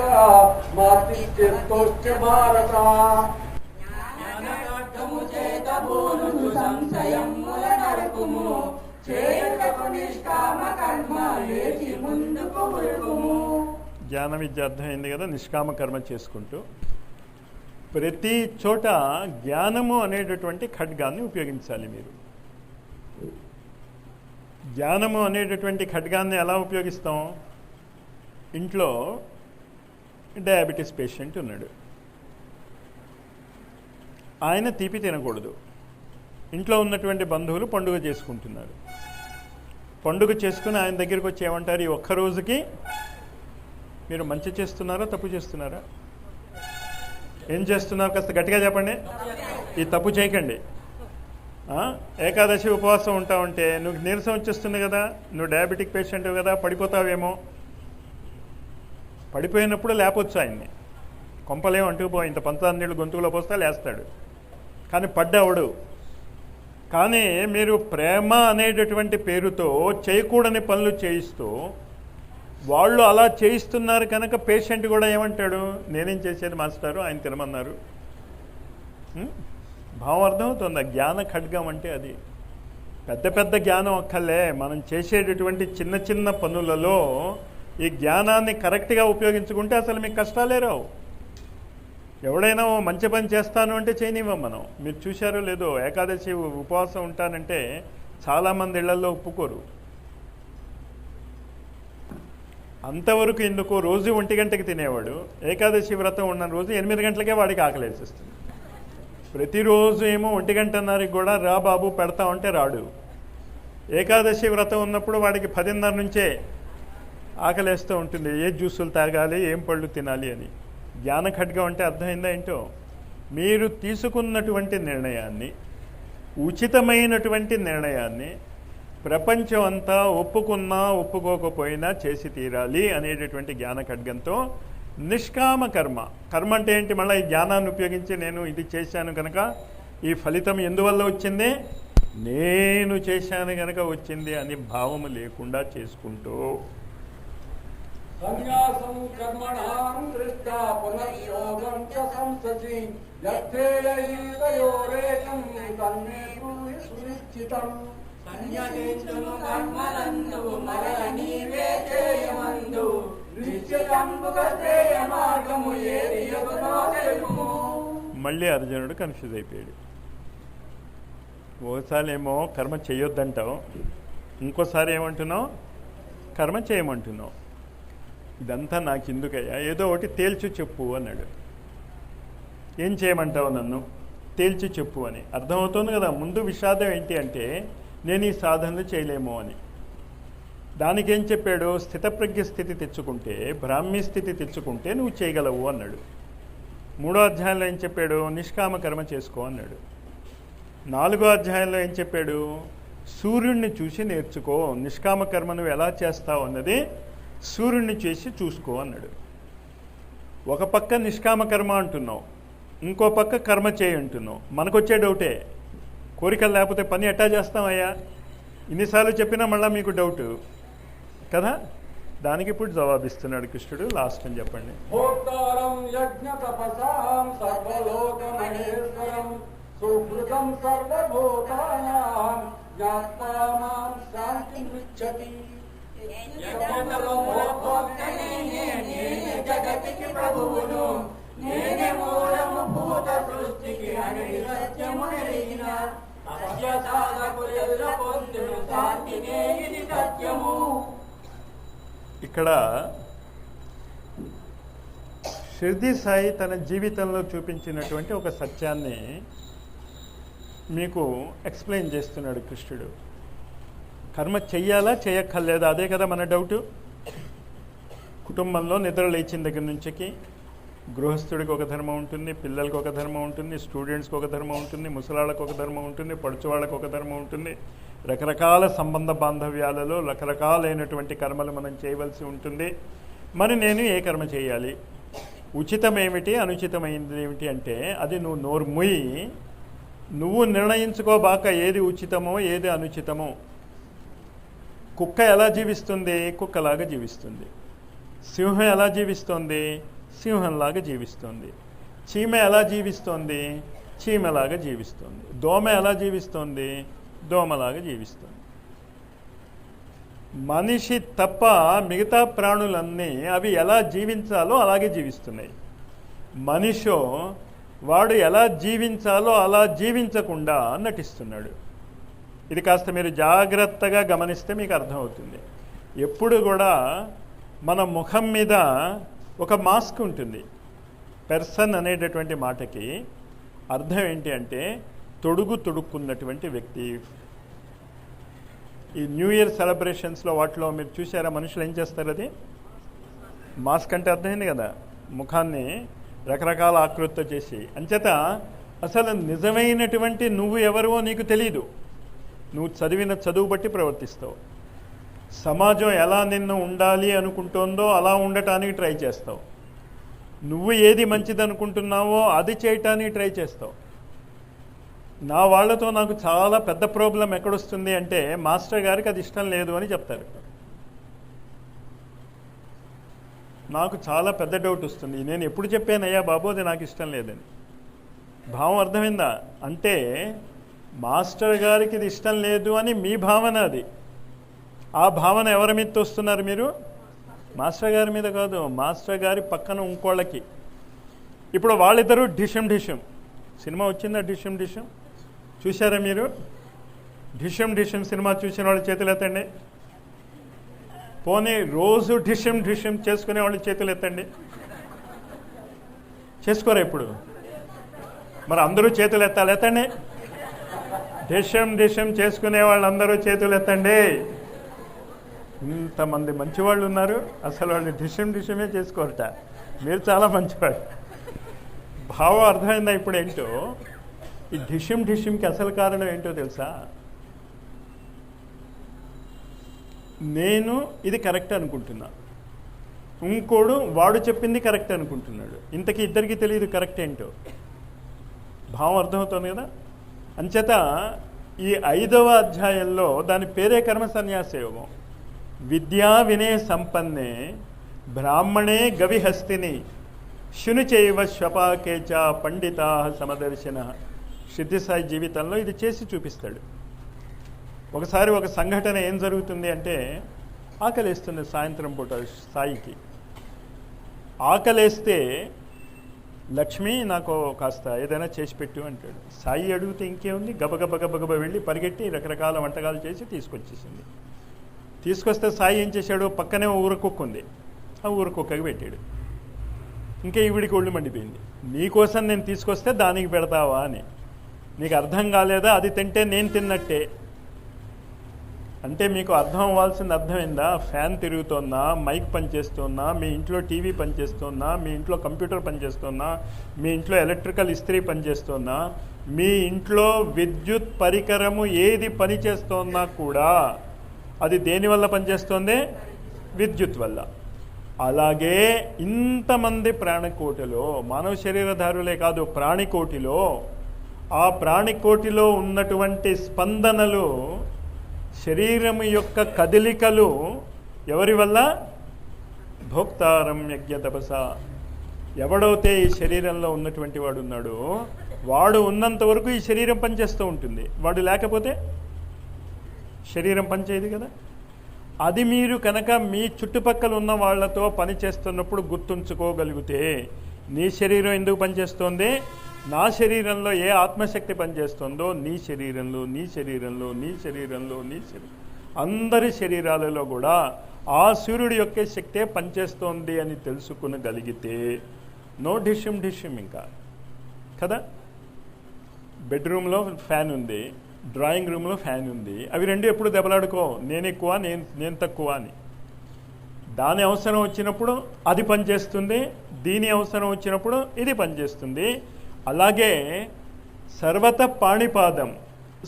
B: మాతిష్ఠోశ్చ భారత.
C: జ్ఞానార్థము చేత బోనుచు సంశయముల నరుకుము, చేయుటకు నిష్కామ కర్మ లేచి ముందుకు ఉరుకుము.
A: జ్ఞాన విద్య అర్థమైంది కదా. నిష్కామ కర్మ చేసుకుంటూ ప్రతి చోట జ్ఞానము అనేటటువంటి ఖడ్గాన్ని ఉపయోగించాలి మీరు. జ్ఞానము అనేటటువంటి ఖడ్గాన్ని ఎలా ఉపయోగిస్తాం? ఇంట్లో డయాబెటీస్ పేషెంట్ ఉన్నాడు, ఆయన తీపి తినకూడదు. ఇంట్లో ఉన్నటువంటి బంధువులు పండుగ చేసుకుంటున్నారు. పండుగ చేసుకుని ఆయన దగ్గరికి వచ్చి ఏమంటారు? ఈ ఒక్క రోజుకి మీరు మంచి చేస్తున్నారా తప్పు చేస్తున్నారా? ఏం చేస్తున్నారు? కాస్త గట్టిగా చెప్పండి. ఈ తప్పు చేయకండి. ఏకాదశి ఉపవాసం ఉంటా ఉంటే నువ్వు నీరసం వచ్చేస్తుంది కదా, నువ్వు డయాబెటిక్ పేషెంట్ కదా, పడిపోతావేమో. పడిపోయినప్పుడు లేపొచ్చు ఆయన్ని, కొంపలేం అంటుకుపో, ఇంత పంచదార నీళ్ళు గొంతుకులో పోస్తే లేస్తాడు. కానీ పడ్డావుడు. కానీ మీరు ప్రేమ అనేటటువంటి పేరుతో చేయకూడని పనులు చేయిస్తూ వాళ్ళు అలా చేయిస్తున్నారు కనుక పేషెంట్ కూడా ఏమంటాడు? నేనేం చేసేది మాస్టారు, ఆయన తినమన్నారు. భావం అర్థమవుతుందా? జ్ఞాన ఖడ్గం అంటే అది. పెద్ద పెద్ద జ్ఞానం అక్కర్లే, మనం చేసేటటువంటి చిన్న చిన్న పనులలో ఈ జ్ఞానాన్ని కరెక్ట్గా ఉపయోగించుకుంటే అసలు మీకు కష్టాలే రావు. ఎవడైనా మంచి పని చేస్తాను అంటే చేయనివ్వం మనం. మీరు చూశారో లేదో, ఏకాదశి ఉపవాసం ఉంటానంటే చాలామంది ఇళ్లలో ఒప్పుకోరు. అంతవరకు ఎందుకు? రోజు 1 గంటకి తినేవాడు ఏకాదశి వ్రతం ఉన్న రోజు 8 గంటలకే వాడికి ఆకలేసేస్తుంది. ప్రతిరోజు ఏమో 1 గంటన్నరకి కూడా రా బాబు పెడతా ఉంటే రాడు. ఏకాదశి వ్రతం ఉన్నప్పుడు వాడికి 10:30 నుంచే ఆకలేస్తూ ఉంటుంది. ఏ జ్యూసులు తాగాలి, ఏం పళ్ళు తినాలి అని. జ్ఞాన ఖడ్గం అంటే అర్థమైందా ఏంటో? మీరు తీసుకున్నటువంటి నిర్ణయాన్ని, ఉచితమైనటువంటి నిర్ణయాన్ని ప్రపంచం అంతా ఒప్పుకున్నా ఒప్పుకోకపోయినా చేసి తీరాలి అనేటటువంటి జ్ఞాన ఖడ్గంతో నిష్కామ కర్మ. కర్మ అంటే ఏంటి? మళ్ళీ ఈ జ్ఞానాన్ని ఉపయోగించి నేను ఇది చేశాను కనుక ఈ ఫలితం ఎందువల్ల వచ్చింది, నేను చేశాను కనుక వచ్చింది అని భావము లేకుండా చేసుకుంటూ
B: సన్యాసం కర్మణాం దృష్ట్యా పునర్యోగం చ సంసచి యథేయైతయోరేకం తన్మే బ్రూహి సునిశ్చితం.
C: సన్యసించును కర్మలందు మరల నీవే చేయమందు, నిశ్చితంబుగా శ్రేయ మార్గము ఏది యగునో తెలుపుము.
A: మళ్ళీ అర్జునుడు కన్ఫ్యూజ్ అయిపోయాడు. ఓసారి ఏమో కర్మ చేయొద్దంటావు, ఇంకోసారి ఏమంటున్నావు? కర్మ చేయమంటున్నావు. ఇదంతా నాకు ఎందుకయ్యా, ఏదో ఒకటి తేల్చి చెప్పు అన్నాడు. ఏం చేయమంటావు నన్ను? తేల్చి చెప్పు అని. అర్థమవుతుంది కదా. ముందు విషాదం ఏంటి అంటే నేను ఈ సాధనలు చేయలేము అని. దానికి ఏం చెప్పాడు? స్థితప్రజ్ఞ స్థితి తెచ్చుకుంటే, బ్రాహ్మీ స్థితి తెచ్చుకుంటే నువ్వు చేయగలవు అన్నాడు. 3వ అధ్యాయంలో ఏం చెప్పాడు? నిష్కామ కర్మ చేసుకో అన్నాడు. 4వ అధ్యాయంలో ఏం చెప్పాడు? సూర్యుడిని చూసి నేర్చుకో, నిష్కామ కర్మ నువ్వు ఎలా చేస్తావు అన్నది సూర్యుడిని చేసి చూసుకో అన్నాడు. ఒక పక్క నిష్కామ కర్మ అంటున్నావు, ఇంకో పక్క కర్మ చేయి అంటున్నావు. మనకొచ్చే డౌటే, కోరికలు లేకపోతే పని ఎట్టా చేస్తామయ్యా? ఇన్నిసార్లు చెప్పినా మళ్ళీ మీకు డౌటు కదా. దానికి ఇప్పుడు జవాబిస్తున్నాడు కృష్ణుడు. లాస్ట్ అని చెప్పండి.
B: భోక్తారం యజ్ఞ తపసాం సర్వలోక మహేశ్వరం సుహృదం సర్వభూతానాం జ్ఞాత్వా మాం శాంతిముచ్యతి.
C: జగతికి ప్రభువును నేనే మూలము భూత సృష్టికి అని సత్యము ఎరిగిన అస్య సాధకులు ఎదుర పొందును శాంతినే ఇది సత్యము.
A: ఇక్కడ షిర్డీ సాయి తన జీవితంలో చూపించినటువంటి ఒక సత్యాన్ని మీకు ఎక్స్ప్లెయిన్ చేస్తున్నాడు కృష్ణుడు. కర్మ చెయ్యాలా చేయక్కర్లేదా, అదే కదా మన డౌటు. కుటుంబంలో నిద్ర లేచిన దగ్గర నుంచికి గృహస్థుడికి ఒక ధర్మం ఉంటుంది, పిల్లలకి ఒక ధర్మం ఉంటుంది, స్టూడెంట్స్కి ఒక ధర్మం ఉంటుంది, ముసలాళ్ళకు ఒక ధర్మం ఉంటుంది, పడుచువాళ్ళకు ఒక ధర్మం ఉంటుంది. రకరకాల సంబంధ బాంధవ్యాలలో రకరకాలైనటువంటి కర్మలు మనం చేయవలసి ఉంటుంది. మరి నేను ఏ కర్మ చేయాలి, ఉచితం ఏమిటి, అనుచితమైనది ఏమిటి అంటే అది నువ్వు నోరు ముయ్యి, నువ్వు నిర్ణయించుకోబాక ఏది ఉచితమో ఏది అనుచితమో. కుక్క ఎలా జీవిస్తుంది? కుక్కలాగా జీవిస్తుంది. సింహం ఎలా జీవిస్తోంది? సింహంలాగా జీవిస్తోంది. చీమ ఎలా జీవిస్తోంది? చీమలాగా జీవిస్తోంది. దోమ ఎలా జీవిస్తోంది? దోమలాగా జీవిస్తుంది. మనిషి తప్ప మిగతా ప్రాణులన్నీ అవి ఎలా జీవించాలో అలాగే జీవిస్తున్నాయి. మనిషో వాడు ఎలా జీవించాలో అలా జీవించకుండా నటిస్తున్నాడు. ఇది కాస్త మీరు జాగ్రత్తగా గమనిస్తే మీకు అర్థమవుతుంది. ఎప్పుడు కూడా మన ముఖం మీద ఒక మాస్క్ ఉంటుంది. పెర్సన్ అనేటటువంటి మాటకి అర్థం ఏంటి అంటే తొడుక్కున్నటువంటి వ్యక్తి. ఈ న్యూ ఇయర్ సెలబ్రేషన్స్లో వాటిలో మీరు చూసారా మనుషులు ఏం చేస్తారు? అది మాస్క్ అంటే అర్థమైంది కదా, ముఖాన్ని రకరకాల ఆకృతితో చేసి. అంచేత అసలు నిజమైనటువంటి నువ్వు ఎవరివో నీకు తెలియదు. నువ్వు చదివిన చదువు బట్టి ప్రవర్తిస్తావు. సమాజం ఎలా నిన్ను ఉండాలి అనుకుంటోందో అలా ఉండటానికి ట్రై చేస్తావు. నువ్వు ఏది మంచిది అనుకుంటున్నావో అది చేయటానికి ట్రై చేస్తావు. నా వాళ్లతో నాకు చాలా పెద్ద ప్రాబ్లం ఎక్కడొస్తుంది అంటే మాస్టర్ గారికి అది ఇష్టం లేదు అని చెప్తారు. నాకు చాలా పెద్ద డౌట్ వస్తుంది. నేను ఎప్పుడు చెప్పానయ్యా బాబు అది నాకు ఇష్టం లేదని. భావం అర్థమైందా? అంటే మాస్టర్ గారికి ఇది ఇష్టం లేదు అని మీ భావన అది. ఆ భావన ఎవరి మీద వస్తున్నారు మీరు? మాస్టర్ గారి మీద కాదు, మాస్టర్ గారి పక్కన ఇంకోళ్ళకి. ఇప్పుడు వాళ్ళిద్దరూ డిషం సినిమా వచ్చిందా? డిషం చూసారా మీరు? డిషం సినిమా చూసిన వాళ్ళు చేతులు ఎత్తండి. పోనీ రోజు డిషం చేసుకునే వాళ్ళు చేతులు ఎత్తండి. చేసుకోరా ఇప్పుడు? మరి అందరూ చేతులు ఎత్తాలి, ఎత్తండి. డిషం చేసుకునే వాళ్ళందరూ చేతులు ఎత్తండి. ఇంతమంది మంచివాళ్ళు ఉన్నారు, అసలు వాళ్ళు డిషమే చేసుకోరట. మీరు చాలా మంచివాళ్ళు. భావం అర్థమైందా ఇప్పుడు ఏంటో? ఈ డిషంకి అసలు కారణం ఏంటో తెలుసా? నేను ఇది కరెక్ట్ అనుకుంటున్నా, ఇంకోడు వాడు చెప్పింది కరెక్ట్ అనుకుంటున్నాడు. ఇంతకీ ఇద్దరికి తెలియదు కరెక్ట్ ఏంటో. భావం అర్థమవుతుంది కదా. అంచేత ఈ 5వ అధ్యాయంలో దాని పేరే కర్మ సన్యాస యోగం. విద్యా వినయ సంపన్నే బ్రాహ్మణే గవిహస్తిని శునిచైవ శ్వపాకేచ పండితా సమదర్శన. సిద్ధిసాయి జీవితంలో ఇది చేసి చూపిస్తాడు. ఒకసారి ఒక సంఘటన ఏం జరుగుతుంది అంటే, ఆకలేస్తుంది సాయంత్రం పూట సాయికి. ఆకలేస్తే లక్ష్మి నాకు కాస్త ఏదైనా చేసి పెట్టు అంటాడు. సాయి అడిగితే ఇంకేముంది, గబగబ వెళ్ళి పరిగెట్టి రకరకాల వంటకాలు చేసి తీసుకొచ్చేసింది. తీసుకొస్తే సాయి ఏం చేశాడు? పక్కనే ఊరకుక్క ఉంది, ఆ ఊరకుక్కకి పెట్టాడు. ఇంకా ఈవిడికి ఒళ్ళు మండిపోయింది. నీకోసం నేను తీసుకొస్తే దానికి పెడతావా అని. నీకు అర్థం కాలేదా? అది తింటే నేను తిన్నట్టే అంటే మీకు అర్థం అవ్వాల్సింది అర్థమైందా? ఫ్యాన్ తిరుగుతోందా, మైక్ పనిచేస్తుందా, మీ ఇంట్లో టీవీ పనిచేస్తుందా, మీ ఇంట్లో కంప్యూటర్ పనిచేస్తుందా, మీ ఇంట్లో ఎలక్ట్రికల్ ఇస్త్రీ పనిచేస్తుందా, మీ ఇంట్లో విద్యుత్ పరికరము ఏది పనిచేస్తోందా కూడా అది దేనివల్ల పనిచేస్తుంది? విద్యుత్ వల్ల. అలాగే ఇంతమంది ప్రాణికోటిలో, మానవ శరీరధారులే కాదు ప్రాణికోటిలో, ఆ ప్రాణికోటిలో ఉన్నటువంటి స్పందనలు, శరీరం యొక్క కదలికలు ఎవరి వల్ల? భోక్తారం యజ్ఞ తపస. ఎవడైతే ఈ శరీరంలో ఉన్నటువంటి వాడు ఉన్నాడో వాడు ఉన్నంత వరకు ఈ శరీరం పనిచేస్తూ ఉంటుంది. వాడు లేకపోతే శరీరం పనిచేయదు కదా. అది మీరు కనుక మీ చుట్టుపక్కల ఉన్న వాళ్ళతో పనిచేస్తున్నప్పుడు గుర్తుంచుకోగలిగితే, నీ శరీరం ఎందుకు పనిచేస్తోంది, నా శరీరంలో ఏ ఆత్మశక్తి పనిచేస్తుందో నీ శరీరంలో, నీ శరీరంలో, నీ శరీరంలో, నీ శరీరం, అందరి శరీరాలలో కూడా ఆ సూర్యుడి యొక్క శక్తే పనిచేస్తోంది అని తెలుసుకునగలిగితే నో డిష్యం ఇంకా కదా. బెడ్రూమ్లో ఫ్యాన్ ఉంది, డ్రాయింగ్ రూమ్లో ఫ్యాన్ ఉంది, అవి రెండు ఎప్పుడు దెబ్బలాడుకో, నేను ఎక్కువ నేను తక్కువ అని. దాని అవసరం వచ్చినప్పుడు అది పనిచేస్తుంది, దీని అవసరం వచ్చినప్పుడు ఇది పనిచేస్తుంది. అలాగే సర్వత పాణిపాదం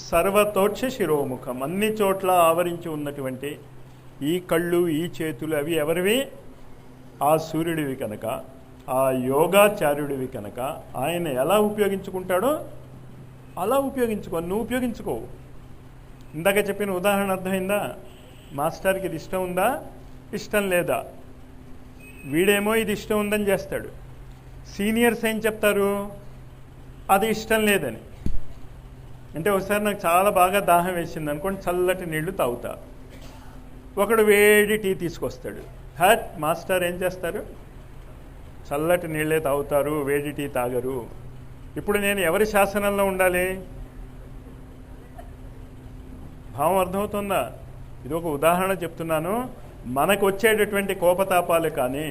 A: సర్వతోక్ష శిరోముఖం, అన్ని చోట్ల ఆవరించి ఉన్నటువంటి ఈ కళ్ళు, ఈ చేతులు అవి ఎవరివి? ఆ సూర్యుడివి కనుక, ఆ యోగాచార్యుడివి కనుక ఆయన ఎలా ఉపయోగించుకుంటాడో అలా ఉపయోగించుకో. నువ్వు ఉపయోగించుకోవు. ఇందాక చెప్పిన ఉదాహరణ అర్థమైందా? మాస్టర్కి ఇది ఇష్టం ఉందా, ఇష్టం లేదా? వీడేమో ఇది ఇష్టం ఉందని చేస్తాడు. సీనియర్స్ ఏం చెప్తారు? అది ఇష్టం లేదని. అంటే ఒకసారి నాకు చాలా బాగా దాహం వేసింది అనుకోండి, చల్లటి నీళ్లు తాగుతా. ఒకడు వేడి టీ తీసుకొస్తాడు. మాస్టర్ ఏం చేస్తారు? చల్లటి నీళ్ళే తాగుతారు, వేడి టీ తాగరు. ఇప్పుడు నేను ఎవరి శాసనంలో ఉండాలి? భావం అర్థమవుతుందా? ఇది ఒక ఉదాహరణ చెప్తున్నాను. మనకు వచ్చేటటువంటి కోపతాపాలు కానీ,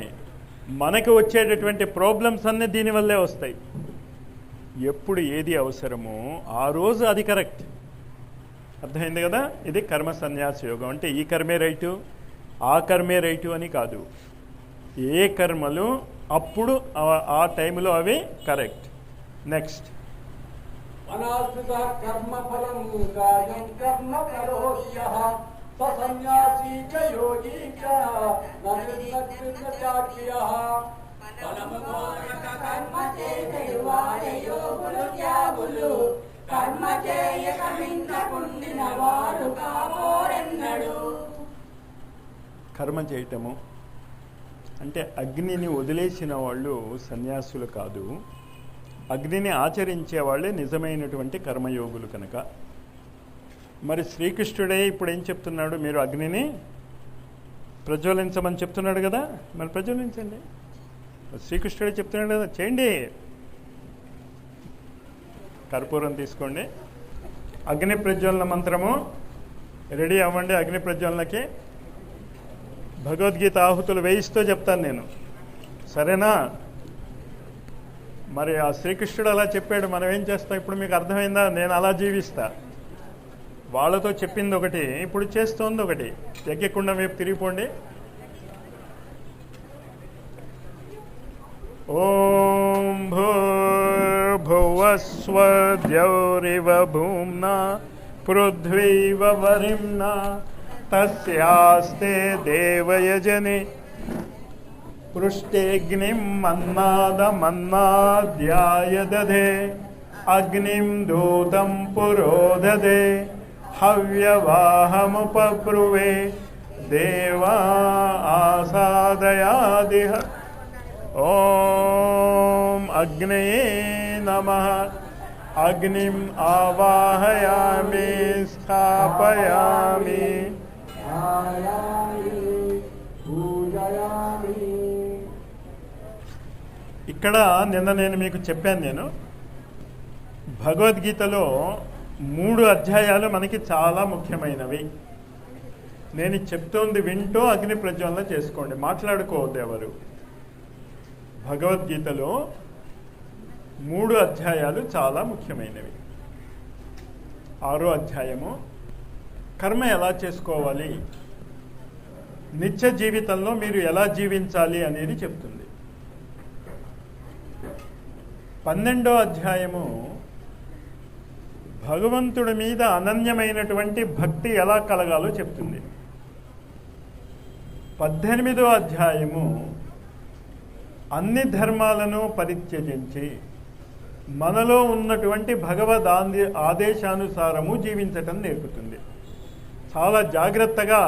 A: మనకు వచ్చేటటువంటి ప్రాబ్లమ్స్ అన్నీ దీనివల్లే వస్తాయి. ఎప్పుడు ఏది అవసరమో ఆ రోజు అది కరెక్ట్. అర్థమైంది కదా? ఇది కర్మ సన్యాస యోగం. అంటే ఈ కర్మే రైటు, ఆ కర్మే రైటు అని కాదు. ఏ కర్మలు అప్పుడు ఆ టైంలో అవి కరెక్ట్. నెక్స్ట్,
B: అనాశ్రిత కర్మ ఫలం కాయం కర్మ కరోష్యః సన్యాసీ చ యోగీ చ ననిర్నక్తిర్నచాక్యః.
C: ఫలము కోరక కర్మ చేసేవాడే యోగులు త్యాగులు, కర్మ చేయక మిన్న కుండిన వాడు కాబోరెన్నడు.
A: కర్మ చేయటము అంటే అగ్నిని వదిలేసిన వాళ్ళు సన్యాసులు కాదు, అగ్నిని ఆచరించే వాళ్ళే నిజమైనటువంటి కర్మయోగులు కనుక. మరి శ్రీకృష్ణుడే ఇప్పుడు ఏం చెప్తున్నాడు? మీరు అగ్నిని ప్రజ్వలించమని చెప్తున్నాడు కదా, మరి ప్రజ్వలించండి. శ్రీకృష్ణుడే చెప్తున్నాడు కదా, చేయండి. కర్పూరం తీసుకోండి, అగ్ని ప్రజ్వలన మంత్రము రెడీ అవ్వండి. అగ్ని ప్రజ్వలనకి భగవద్గీత ఆహుతులు వేయిస్తూ చెప్తాను నేను, సరేనా? మరి ఆ శ్రీకృష్ణుడు అలా చెప్పాడు, మనం ఏం చేస్తాం? ఇప్పుడు మీకు అర్థమైందా? నేను అలా జీవిస్తా. వాళ్ళతో చెప్పింది ఒకటి, ఇప్పుడు చేస్తోంది ఒకటి. యజ్ఞకుండం వైపు తిరిగిపోండి. ఓం భూర్భువస్వద్యౌరివ భూమ్నా పృథ్వీవ వరిమ్నా తస్యాస్తే దేవయజనే పృష్టేగ్నిం మన్నాదమన్నాద్యాయ దధే అగ్నిం దూతం పురోదధే హవ్యవాహముపబ్రువే దేవా ఆసాదయాదిహ. ఓం అగ్నయే నమః. అగ్నిం ఆవాహయామి స్థాపయామి. ఇక్కడ నిన్న నేను మీకు చెప్పాను, నేను భగవద్గీతలో 3 అధ్యాయాలు మనకి చాలా ముఖ్యమైనవి. నేను చెప్తోంది వింటూ అగ్ని ప్రజ్వలన చేసుకోండి, మాట్లాడుకోవద్దు ఎవరు. భగవద్గీతలో 3 అధ్యాయాలు చాలా ముఖ్యమైనవి. 6వ అధ్యాయము కర్మ ఎలా చేసుకోవాలి, నిత్య జీవితంలో మీరు ఎలా జీవించాలి అనేది చెప్తుంది. 12వ అధ్యాయము భగవంతుడి మీద అనన్యమైనటువంటి భక్తి ఎలా కలగాలో చెప్తుంది. 18వ అధ్యాయము అన్ని ధర్మాలను పరిత్యజించి మనలో ఉన్నటువంటి భగవద్ ఆదేశానుసారము జీవించటం నేర్పుతుంది. చాలా జాగ్రత్తగా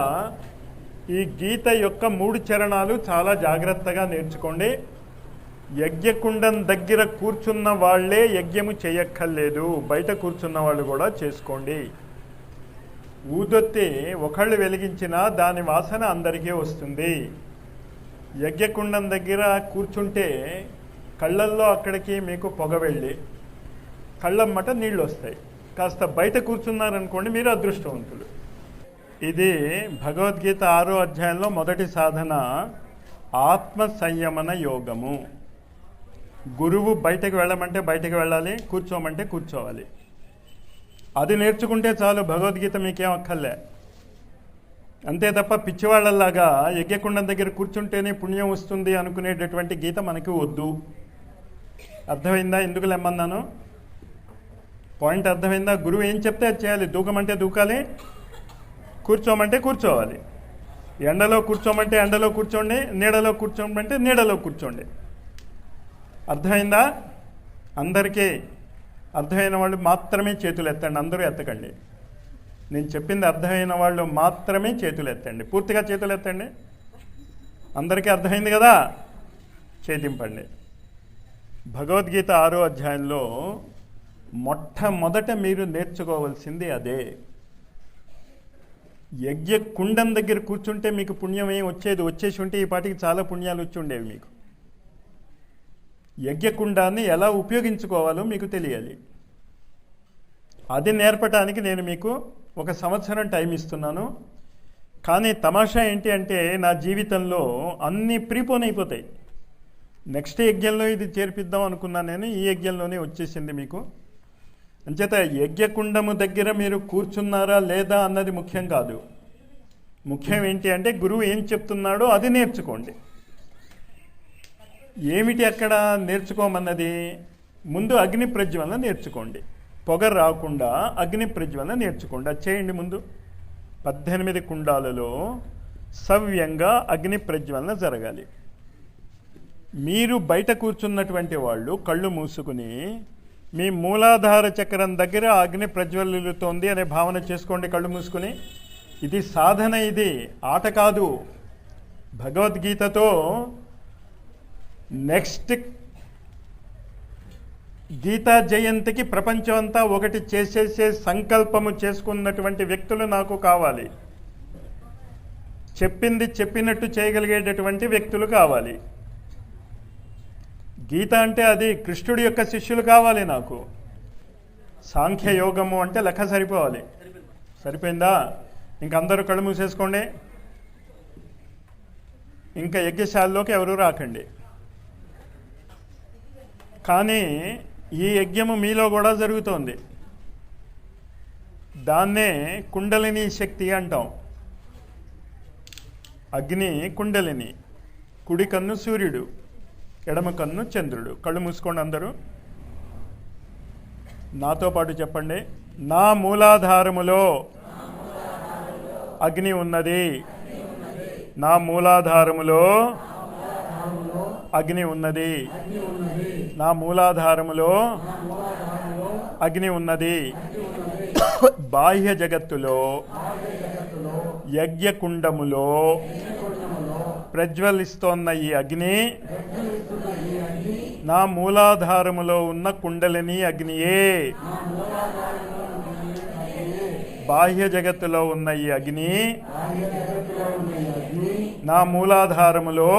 A: ఈ గీత యొక్క 3 చరణాలు చాలా జాగ్రత్తగా నేర్చుకోండి. యజ్ఞకుండం దగ్గర కూర్చున్న వాళ్ళే యజ్ఞము చేయక్కర్లేదు, బయట కూర్చున్న వాళ్ళు కూడా చేసుకోండి. ఊదొత్తి ఒకళ్ళు వెలిగించినా దాని వాసన అందరికీ వస్తుంది. యజ్ఞకుండం దగ్గర కూర్చుంటే కళ్ళల్లో అక్కడికి మీకు పొగ వెళ్ళి కళ్ళమ్మట నీళ్ళు వస్తాయి. కాస్త బయట కూర్చున్నారనుకోండి, మీరు అదృష్టవంతులు. ఇది భగవద్గీత 6వ అధ్యాయంలో మొదటి సాధన ఆత్మ సంయమన యోగము. గురువు బయటకు వెళ్ళమంటే బయటకు వెళ్ళాలి, కూర్చోమంటే కూర్చోవాలి. అది నేర్చుకుంటే చాలు, భగవద్గీత మీకేం అక్కర్లే. అంతే తప్ప పిచ్చివాళ్లలాగా యజ్ఞకుండం దగ్గర కూర్చుంటేనే పుణ్యం వస్తుంది అనుకునేటటువంటి గీత మనకి వద్దు. అర్థమైందా ఎందుకు లెమ్మన్నాను? పాయింట్ అర్థమైందా? గురువు ఏం చెప్తే అది చేయాలి. దూకమంటే దూకాలి, కూర్చోమంటే కూర్చోవాలి. ఎండలో కూర్చోమంటే ఎండలో కూర్చోండి, నీడలో కూర్చోమంటే నీడలో కూర్చోండి. అర్థమైందా? అందరికీ అర్థమైన వాళ్ళు మాత్రమే చేతులు ఎత్తండి, అందరూ ఎత్తకండి. నేను చెప్పింది అర్థమైన వాళ్ళు మాత్రమే చేతులు ఎత్తండి, పూర్తిగా చేతులు ఎత్తండి. అందరికీ అర్థమైంది కదా? చేతింపండి. భగవద్గీత 6వ అధ్యాయంలో మొట్టమొదట మీరు నేర్చుకోవాల్సింది అదే. యజ్ఞ కుండం దగ్గర కూర్చుంటే మీకు పుణ్యం ఏం వచ్చేది? వచ్చేసి ఉంటే ఈ పాటికి చాలా పుణ్యాలు వచ్చి ఉండేవి మీకు. యజ్ఞకుండాన్ని ఎలా ఉపయోగించుకోవాలో మీకు తెలియాలి. అది నేర్పడానికి నేను మీకు 1 సంవత్సరం టైం ఇస్తున్నాను. కానీ తమాషా ఏంటి అంటే నా జీవితంలో అన్నీ ప్రీపోన్ అయిపోతాయి. నెక్స్ట్ యజ్ఞంలో ఇది చేర్పిద్దాం అనుకున్నాను నేను, ఈ యజ్ఞంలోనే వచ్చేసింది మీకు. అంచేత యజ్ఞకుండము దగ్గర మీరు కూర్చున్నారా లేదా అన్నది ముఖ్యం కాదు. ముఖ్యం ఏంటి అంటే గురువు ఏం చెప్తున్నాడో అది నేర్చుకోండి. ఏమిటి అక్కడ నేర్చుకోమన్నది? ముందు అగ్ని ప్రజ్వలన నేర్చుకోండి. పొగ రాకుండా అగ్ని ప్రజ్వలన నేర్చుకోండి. అది చేయండి. ముందు 18 కుండాలలో సవ్యంగా అగ్ని ప్రజ్వలన జరగాలి. మీరు బయట కూర్చున్నటువంటి వాళ్ళు కళ్ళు మూసుకుని మీ మూలాధార చక్రం దగ్గర అగ్ని ప్రజ్వలిల్లుతోంది అనే భావన చేసుకోండి కళ్ళు మూసుకుని. ఇది సాధన, ఇది ఆట కాదు. భగవద్గీతతో నెక్స్ట్ గీతా జయంతికి ప్రపంచం అంతా ఒకటి చేసేసే సంకల్పము చేసుకున్నటువంటి వ్యక్తులు నాకు కావాలి. చెప్పింది చెప్పినట్టు చేయగలిగేటటువంటి వ్యక్తులు కావాలి. గీత అంటే అది కృష్ణుడి యొక్క శిష్యులు కావాలి నాకు. సాంఖ్యయోగము అంటే లెక్క సరిపోవాలి. సరిపోయిందా? ఇంక అందరూ కళ్ళు మూసేసుకోండి. ఇంకా యజ్ఞశాలలోకి ఎవరూ రాకండి. కానీ ఈ యజ్ఞము మీలో కూడా జరుగుతోంది. దాన్నే కుండలిని శక్తి అంటాం. అగ్ని కుండలిని, కుడి కన్ను సూర్యుడు, ఎడమ కన్ను చంద్రుడు. కళ్ళు మూసుకోండి అందరూ. నాతో పాటు చెప్పండి. నా మూలాధారములో అగ్ని ఉన్నది. నా మూలాధారములో అగ్ని ఉన్నది. నా మూలాధారములో అగ్ని ఉన్నది. బాహ్య జగత్తులో యజ్ఞకుండములో ప్రజ్వలిస్తోన్న ఈ అగ్ని నా మూలాధారములో ఉన్న కుండలిని అగ్నియే. బాహ్య జగత్తులో ఉన్న ఈ అగ్ని నా మూలాధారములో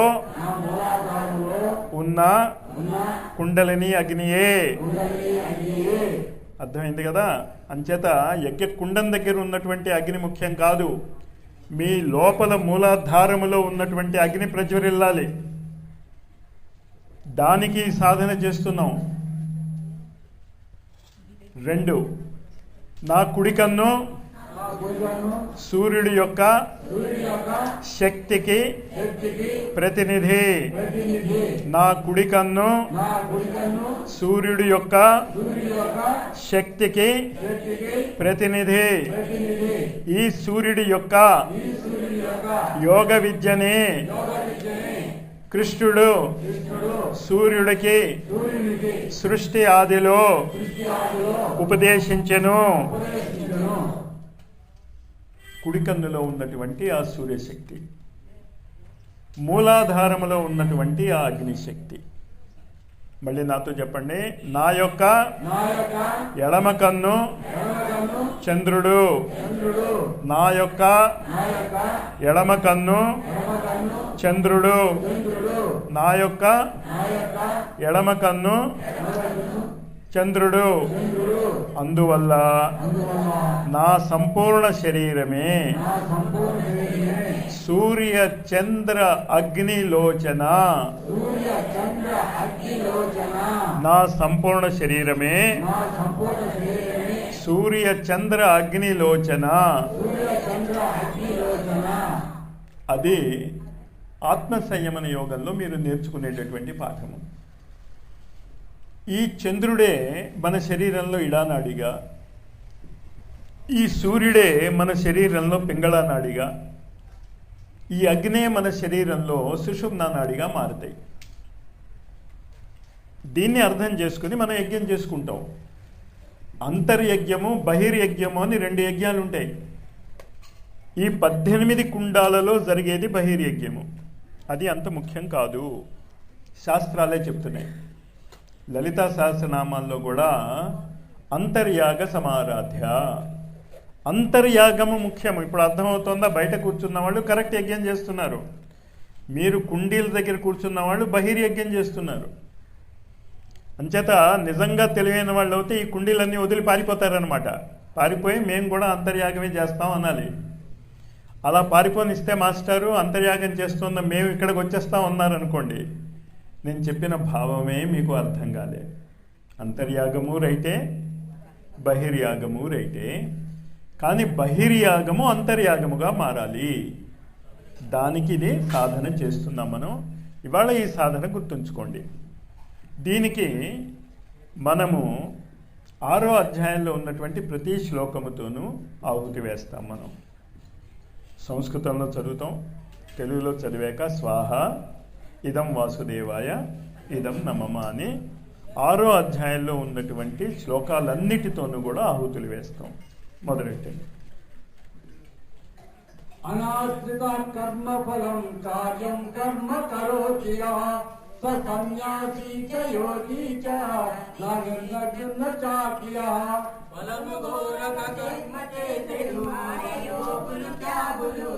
A: ఉన్న కుండలిని అగ్నియే. అర్థమైంది కదా? అంచేత యజ్ఞ కుండం దగ్గర ఉన్నటువంటి అగ్ని ముఖ్యం కాదు, మీ లోపల మూలాధారములో ఉన్నటువంటి అగ్ని ప్రజ్వరిల్లాలి. దానికి సాధన చేస్తున్నాం. 2, నా కుడి కన్ను సూర్యుడి యొక్క శక్తికి ప్రతినిధి. నా కుడి కన్ను సూర్యుడి యొక్క శక్తికి ప్రతినిధి. ఈ సూర్యుడి యొక్క యోగ విద్యని కృష్ణుడు సూర్యుడికి సృష్టి ఆదిలో ఉపదేశించెను. కుడికన్నులో ఉన్నటువంటి ఆ సూర్యశక్తి, మూలాధారములో ఉన్నటువంటి ఆ అగ్నిశక్తి. మళ్ళీ నాతో చెప్పండి. నా యొక్క ఎడమ కన్ను చంద్రుడు, నా యొక్క ఎడమ కన్ను చంద్రుడు, నా యొక్క ఎడమ కన్ను చంద్రుడు. అందువల్ల నా సంపూర్ణ శరీరమే సూర్య చంద్ర అగ్నిలోచన. నా సంపూర్ణ శరీరమే సూర్య చంద్ర అగ్నిలోచన. అది ఆత్మ సంయమన యోగంలో మీరు నేర్చుకునేటటువంటి పాఠము. ఈ చంద్రుడే మన శరీరంలో ఇడానాడిగా, ఈ సూర్యుడే మన శరీరంలో పింగళా నాడిగా, ఈ అగ్నే మన శరీరంలో సుషుమ్నా నాడిగా మారుతాయి. దీన్ని అర్థం చేసుకుని మనం యజ్ఞం చేసుకుంటాం. అంతర్యజ్ఞము బహిర్యజ్ఞము అని 2 యజ్ఞాలు ఉంటాయి. ఈ 18 కుండాలలో జరిగేది బహిర్యజ్ఞము. అది అంత ముఖ్యం కాదు, శాస్త్రాలే చెప్తున్నాయి. లలితా సహస్రనామాల్లో కూడా అంతర్యాగ సమారాధ్య, అంతర్యాగము ముఖ్యము. ఇప్పుడు అర్థమవుతుందా? బయట కూర్చున్న వాళ్ళు కరెక్ట్ యజ్ఞం చేస్తున్నారు, మీరు కుండీల దగ్గర కూర్చున్న వాళ్ళు బహిర్యజ్ఞం చేస్తున్నారు. అంచేత నిజంగా తెలివైన వాళ్ళు అయితే ఈ కుండీలన్నీ వదిలి పారిపోతారనమాట. పారిపోయి మేము కూడా అంతర్యాగమే చేస్తాం అనాలి. అలా పారిపోనిస్తే మాస్టారు అంతర్యాగం చేస్తున్న మేము ఇక్కడికి వచ్చేస్తాం అన్నారనుకోండి, నేను చెప్పిన భావమే మీకు అర్థం కాలే. అంతర్యాగము రైటే, బహిర్యాగము రైటే, కానీ బహిర్యాగము అంతర్యాగముగా మారాలి. దానికి ఇది సాధన చేస్తున్నాం మనం. ఇవాళ ఈ సాధన గుర్తుంచుకోండి. దీనికి మనము 6వ అధ్యాయంలో ఉన్నటువంటి ప్రతి శ్లోకముతోనూ ఆహుతి వేస్తాం. మనం సంస్కృతంలో చదువుతాం, తెలుగులో చదివాక స్వాహ ఇదం వాసుదేవాయ ఇదం నమమ అని 6వ అధ్యాయంలో ఉన్నటువంటి శ్లోకాలన్నిటితోనూ కూడా ఆహుతులు వేస్తాం. మొదలెట్టండి.
B: అనాశ్రిత కర్మ ఫలం కార్యం కర్మ కరోతి స సన్యాసీ చ యోగి చ నగర్న చాక్య ఫలము ఘోరక కర్మ చేసెడు యోగులు త్యాగులు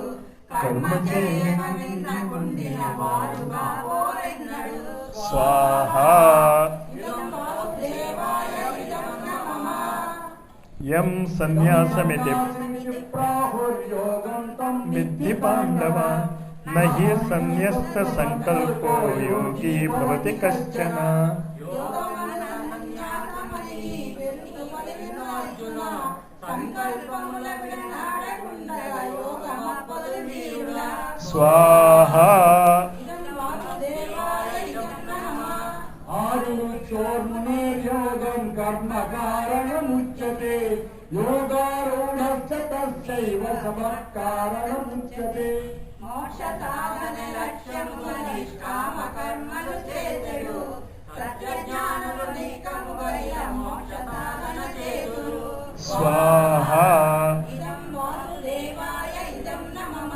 B: కర్మ చేయక నిందకుండిన వారుగా పోరెన్నడు.
A: స్వాహా యం సన్యాసమితి విద్ధి పాండవ నహి సన్యస్త సంకల్పో యోగి భవతి కశ్చన. స్వాహా
B: యోగం కర్మ కారణముచ్యతే యోగారూఢస్య తస్యైవ సమకారణముచ్యతే.
C: మోక్ష సాధన లక్ష్యముగా నిష్కామ కర్మలు చేసెడు సత్యజ్ఞానులు నీకముగా మోక్ష సాధన చేతురు.
A: స్వాహా
C: ఇదం వాసుదేవాయ ఇదం నమః.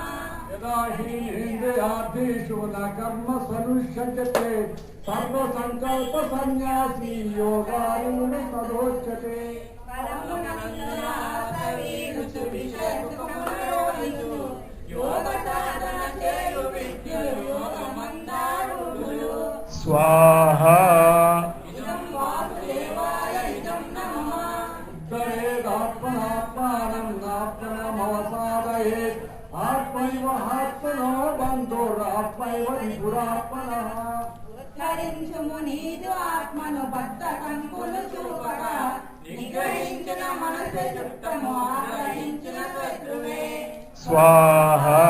B: యదా హి ఇంద్రియార్థేషు న కర్మ సనుష్యతే సర్వ సంకల్ప సన్యాసి యోగారూఢ తదోచ్యతే.
A: స్వాహా
B: ఉత్తరేదాత్మనాత్మానం నాత్మనమవసాదయేత్ ఆత్మైవ ఆత్మనో బంధురాత్మైవ విపురాత్మనః.
C: ఉద్ధరించుము నీదు ఆత్మను బద్ధకంపులు చూపక నిగ్రహించిన మనసు చుట్టము ఆగ్రహించిన శత్రువే.
A: స్వాహా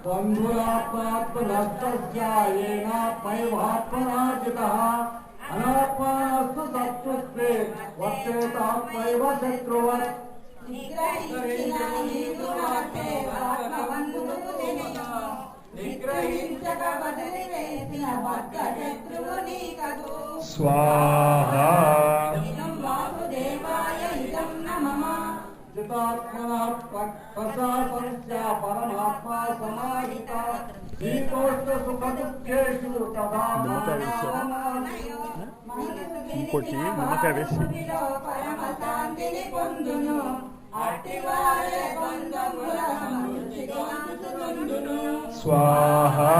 B: బంధురాత్మాత్మనస్తస్యేనాత్మైవాత్మనాజితః అనాత్మానస్తు శత్రుత్వే వర్తేతాత్మైవ శత్రువత్.
C: నిగ్రహించిన నీకు అంటే ఆత్మబంధువుకు తెలియను. నిగ్రహించక వదిలివేసిన భక్త శత్రువు నీకదు.
A: స్వాహా
C: ఇదం వాసుదేవాయ ఇదం నమః.
B: జితాత్మనః ప్రశాసనస్య పరమాత్మా సమాహిత శీతోష్ణ సుఖ దుఃఖేషు తదా
A: ఇంకోటి నిమ్మకాయ వేసి.
C: పరమ శాంతిని పొందును. అట్టివారే బంధముల సమృద్ధిగాంచుతుందును.
A: స్వాహా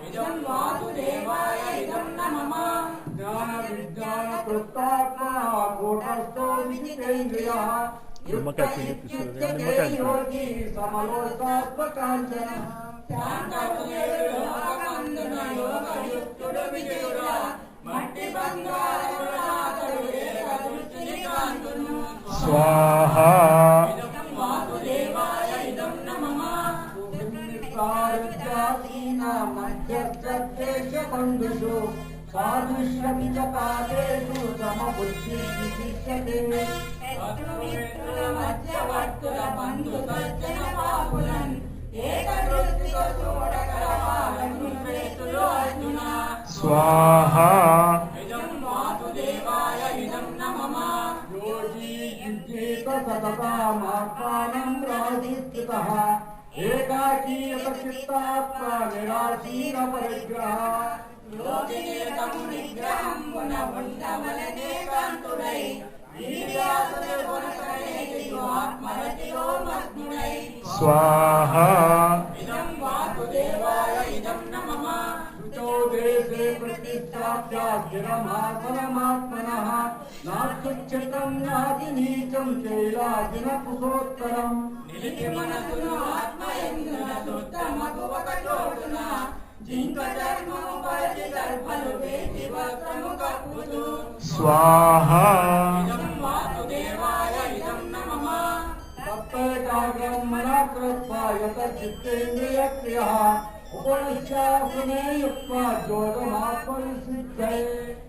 C: ఇదం వాసుదేవాయ ఇదం నమః.
B: జ్ఞాన విజ్ఞాన కృతాత్మా కూటస్థో విజితేంద్రియః
A: నిమ్మకాయ చూపిస్తుంది. నిమ్మకాయ
B: యోగి సమలోకాత్మకాంచన.
C: శాంతహృదయుడు లోకమందున యోగయుక్తుడు విజయుడా. మట్టి బంగారపు నాథుడు ఏకదృష్టిని కాంతును.
A: స్వాహా
C: ఇదం వాసుదేవాయ ఇదం నమః.
B: మధ్యస్థేష బంధుషు సాదృశ్యమి చ పాదేషు సమబుద్ధి విశిష్యతే.
C: శత్రుమిత్రుల మధ్యవర్తుల బంధు సజ్జన పాపులన్ ఏకదృష్టితో చూడగల వారను శ్రేష్ఠులు అర్జున.
A: స్వాహా
C: ఇదం వాసుదేవాయ ఇదం నమః.
B: యోగి యుజ్యేత సతతామాత్మానం రాజిస్థితః ఏకాకీయత చిత్తాత్మా నిరాశీన పరిగ్రహ.
C: యోగి నిరతము నిగ్రహంబున ఉండవలనే కాంతుడై వీర్యాసుల కొనకనేటియు ఆత్మరతిలో మగ్నుడై.
A: స్వాహా
C: ఇదం వాసుదేవాయ ఇదం నమః.
B: శుచో దేశే ప్రతిష్టాప్య స్థిరమాసనమాత్మనః నాత్యుచ్ఛితం నాతి నీచం చైలాజిన కుశోత్తరం.
C: నిలిపి మనసును ఆత్మయందున శుద్ధమగు ఒక చోటున జింక చర్మము పరిచి దర్భలు వేసి వస్త్రము కప్పుతూ.
A: స్వాహా
C: ఇదం వాసుదేవాయ ఇదం నమః.
B: తప్పేకాగ్రం మనా కృత్వా యత చిత్తేంద్రియ క్రియః ఉపనిశ్యాసనే యుక్త్వా యోగమాత్మవిశుద్ధై.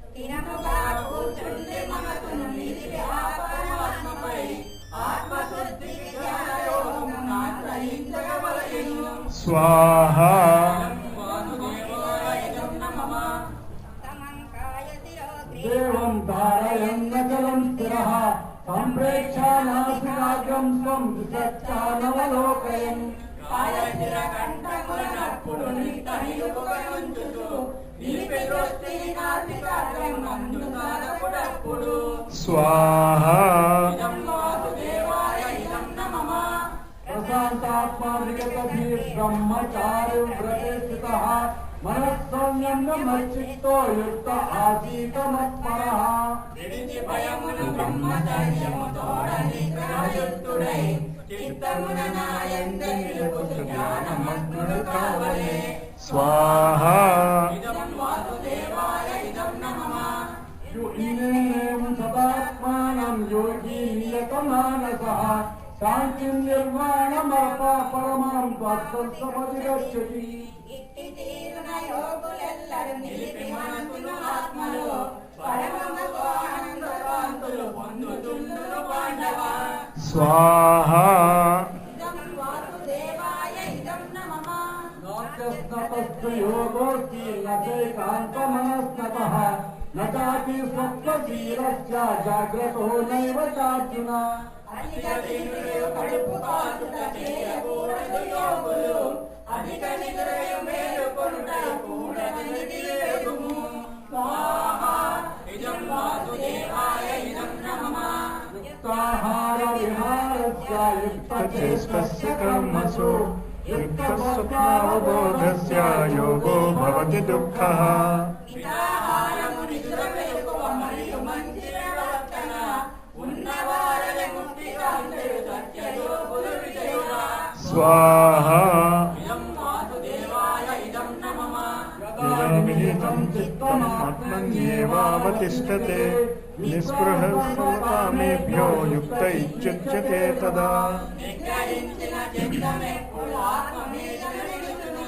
C: స్థిరముగా కూర్చుండి మనసును నిలిపి ఆ పరమాత్మపై ఆత్మశుద్ధి జ్ఞానయోగమును ఆశ్రయించగవలెను.
A: స్వాహా
C: వాసుదేవాయ ఇదం నమః.
B: దేవం ధారయన్నచలం స్థిరః సంప్రేక్షానాసికాగ్రం స్వం విచక్షానవలోకయన్.
C: కాయశిర కంఠములనప్పుడు నిట్ట నిలుపుగా నుంచుతూ నిలిపి దృష్టిని నాసికాగ్రం నందు సాధకుడప్పుడు.
A: స్వాహా
C: ఇదం వాసుదేవాయ ఇదం నమః.
B: ప్రశాంతాత్మా విగతభీ బ్రహ్మచారి వ్రతే స్థితః మనఃసౌమ్యం మచ్చిత్తో యుక్త ఆసీత మత్పరః.
C: విడిచి భయమును బ్రహ్మచర్యము తోడ నిగ్రహయుక్తుడై చిత్తమున నాయంద నిలుపుచు జ్ఞానమగ్నుడు కావలే.
A: స్వాహా
C: ఇదం వాసుదేవాయ ఇదం నమః.
B: యునేం సదాత్మానం యోగి నియతమానసః శాంతిం నిర్వాణమర్ప పరమాం తత్సపది గచ్చతి.
C: ఇట్టి తీరున యోగులెల్లరు నిలిపి మనసును ఆత్మలో పరమము ఆనందకాంతులు పొందుతుండును పాండవ.
A: స్వాహా
C: ఇదం వాసుదేవాయ ఇదం నమః.
B: నాస్త్యస్తపస్తు యోగోస్తి నచైకాంతమనస్నతః నచాపి స్వప్నశీలస్య జాగ్రతో నైవ చార్జున.
C: అధిక తీరులు కడుపు కాచుట చేయకూడదు యోగులు. అధిక నిద్రయు మేలుకొనుట కూడదనిది వేగుము. స్వాహా ఇదం వాసుదేవాయ ఇదం నమః.
B: యుక్తాహార విహారస్య
A: చేష్టస్య కర్మసు యుక్తస్వప్నావబోధస్య యోగో భవతి దుఃఖః.
C: మితాహారము నిద్ర మెలకువ మరియు మంచి ప్రవర్తన ఉన్నవారని ముక్తి కాంచెడు సత్యయోగులు విజయుడా.
A: స్వాహా
C: ఇదం వాసుదేవాయ ఇదం నమః.
B: యదా విహితం చిత్తమాత్మ
A: మన్యేవావతిష్టతే నిస్పృహः సర్వకామేభ్యో యుక్త ఇత్యుచ్యతే తదా.
C: నిగ్రహించిన చిత్తమెప్పుడు ఆత్మ మీద నిలుచును,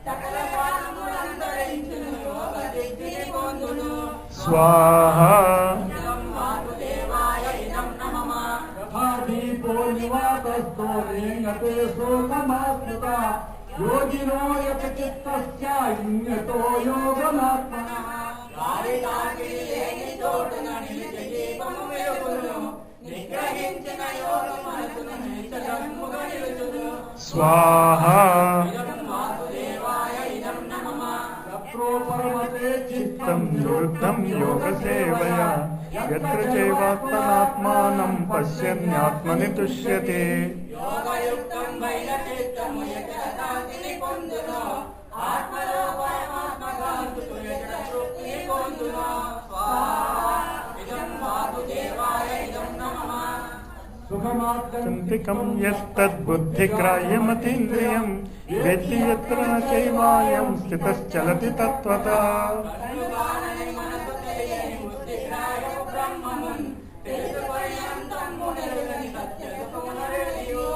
C: సకల కాలములంతరించును, యోగ సిద్ధిని పొందును.
A: స్వాహా.
C: ఇదం వాసుదేవాయ ఇదం నమః.
B: యథా దీపో నివాతస్థో నేంగతే శోకమాస్మృతా యోగినో యత చిత్తస్య ఇన్యతో యోగమాత్మనః.
C: గాలి తాకిడి లేని చోటున నిలిచి దీపము వెలుగును, నిగ్రహించిన యోగ మనసును నిశ్చలముగా నిలుచును.
A: స్వాహా.
C: ఇదం వాసుదేవాయ ఇదం నమః.
B: యత్రో పరమతే
A: చిత్తం నిరుద్ధం యోగసేవయా యత్ర చైవాత్మనాత్మానం పశ్యన్యాత్మని తుష్యతే.
C: యోగయుక్తం వైన చిత్తము ఎక్కడ శాంతిని పొందును, ఆత్మలో పరమాత్మగాంతుకు ఎక్కడ తృప్తిని పొందును. స్వాహా. ఇదం వాసుదేవాయ ఇదం నమః.
A: సంతికం యత్తద్బుద్ధిగ్రాహ్యమతీంద్రియం వేత్తి యత్ర న చైవాయం స్థితశ్చలతి తత్వతః.
C: కనుగానని మనసు తెలియని బుద్ధిగ్రాహ్యము బ్రహ్మమున్ తెలుసుకొని అంతము నెరుగని సత్యసుఖమున వెలియు.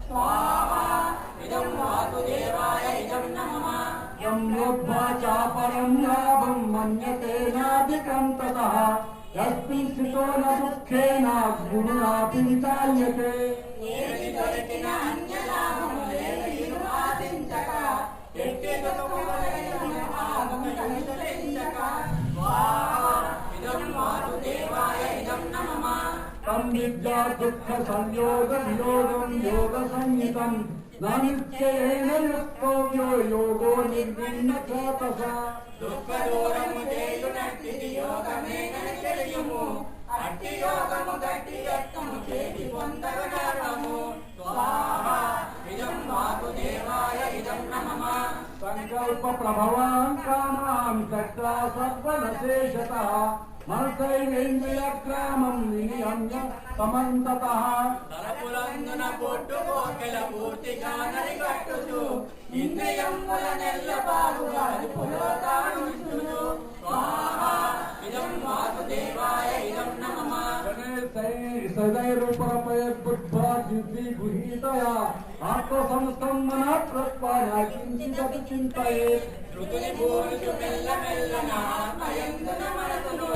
C: స్వాహా. ఇదం వాసుదేవాయ ఇదం నమః.
B: యం లోభాచా పరం లాభం మన్యతే నాధికం తతః యస్మిన్ స్థితో న దుఃఖేన గురుణాపి విచాల్యతే.
C: ఏది దొరికిన అన్యలాభము లేనియును ఆశించక, ఎట్టి దుఃఖములైన భాగము అనుసరించక. స్వాహా. ఇదం వాసుదేవాయ ఇదం నమః.
B: తం విద్యా దుఃఖ సంయోగ వియోగం యోగ సంహితం నిత్యేన యుక్తవ్యో యోగో నిర్విణ్ణ చేతసా.
C: దుఃఖ దూరము చేయునట్టిది యోగమేనని తెలియుము, అట్టి యోగము గట్టి యత్నము చేసి పొందగలము. స్వాహా. ఇదం వాసుదేవాయ ఇదం నమః.
B: సంకల్ప ప్రభవాన్ కామాన్ చక్రా సర్వనశేషతః మనసైవేంద్రియ గ్రామం వినియమ్య సమంతతః.
C: తలపులందున పొట్టు కోకెల పూర్తిగా నరిగట్టుచు, ఇంద్రియముల నెల్ల బాగుగా అదుపులో తానుంచును. స్వాహా. ఇదం వాసుదేవాయ ఇదం నమః.
B: సదైరుపరపయద్బుద్ధ్వాద్యుద్ధీగృహీతయా ఆత్మసంస్థం మనా కృత్వా కించిదపి చింతయేత్.
C: శృతిని పూర్చు మెల్ల మెల్లన ఆత్మయందున మనసును,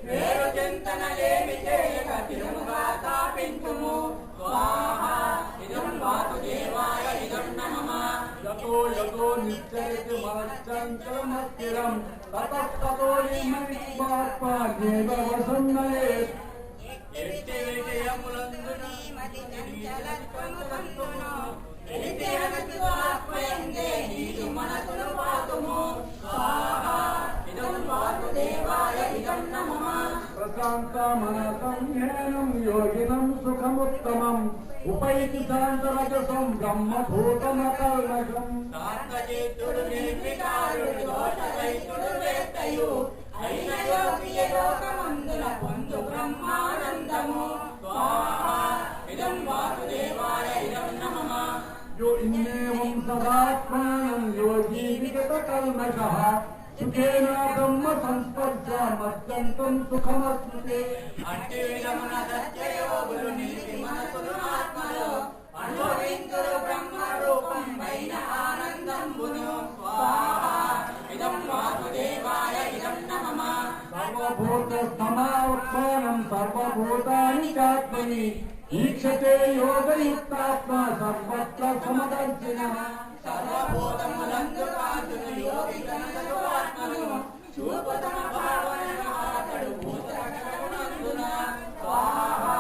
C: వేరు చింతనలేమి చేయక తిరుముగా తాపించుము. స్వాహా. ఇదం వాసుదేవాయ ఇదం నమః.
B: యతో యతో నిశ్చయతి మనశ్చంచలమస్థిరం తతస్తతో లీమనిత్వాత్మాజ్ఞేవ వసన్నయేత్.
C: ఎట్టి విషయములందున మది చంచలత్వమును, ఎట్టి అనసు ఆత్మయందే నీదు మనసును పాతుము. స్వాహా. ఇదం వాసుదేవాయ ఇదం నమః.
B: ప్రశాంత మనసం జ్ఞానం యోగినం సుఖముత్తమం ఉపైతి శాంతరజసం బ్రహ్మభూతమకల్మషం.
C: శాంతచిత్తుడు నిర్వికారుడు దోషరహితుడు వేత్తయు అయిన యోగియ లోకమందున పొందు బ్రహ్మానందము. స్వాహా. ఇదం వాసుదేవాయ ఇదం నమః.
B: యో ఇన్నేవం సదాత్మానం యోగి విగత కల్మషః సుఖేన బ్రహ్మ సంస్పర్శమత్యంతం సుఖమస్నుతే.
C: అట్టి విధమున సత్యయోగులు నిలిపి మనసును ఆత్మలో అనుభవింతురు బ్రహ్మ రూపం పైన ఆనందంబును. స్వాహా. ఇదం వాసుదేవాయ ఇదం నమః.
B: సర్వభూతస్థమాత్మానం సర్వభూతాని చాత్మని ఈక్షతే యోగయుక్తాత్మ సర్వత్ర సమదర్శినః.
C: సర్వభూతములందు కాచును యోగి కనకలు ఆత్మను, చూపు తమ భావన అతడు భూతకరుణందున. స్వాహా.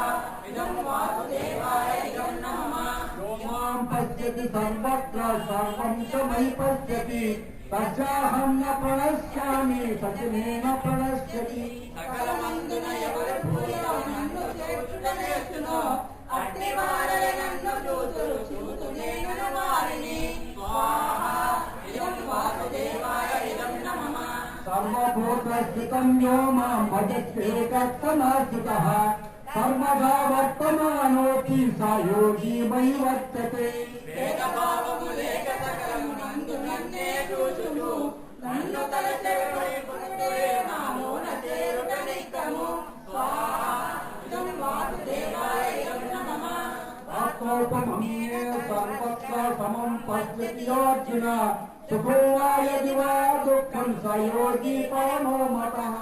C: ఇదం వాసుదేవాయ ఇదం నమః.
B: యో మాం పశ్యతి సర్వత్ర సర్వం చ మయి పశ్యతి తస్యాహం న ప్రణశ్యామి సచినేన ప్రణశ్యతి.
C: సకలమందున ఎవరు భూమిలో నన్ను చేర్చుటనేర్చునో, అట్టి వారలే నన్ను చూతురు చూతు నేను వారిని. స్వాహా. ఇదం వాసుదేవాయ ఇదం నమః.
B: సర్వభూతస్థితం యో మాం భజత్యేకస్తమాశ్రితః సర్వదా వర్తమానోపి స యోగి మయి వర్తతే.
C: భేదభావము లేక సకలము నందు నన్నే చూచును, నన్ను తలచెవిపడి పుట్టుడే నాలోన
B: సమం పశ్యతి అర్జున సుఖో వా యది వా దుఃఖం స యోగి పరమో మతః.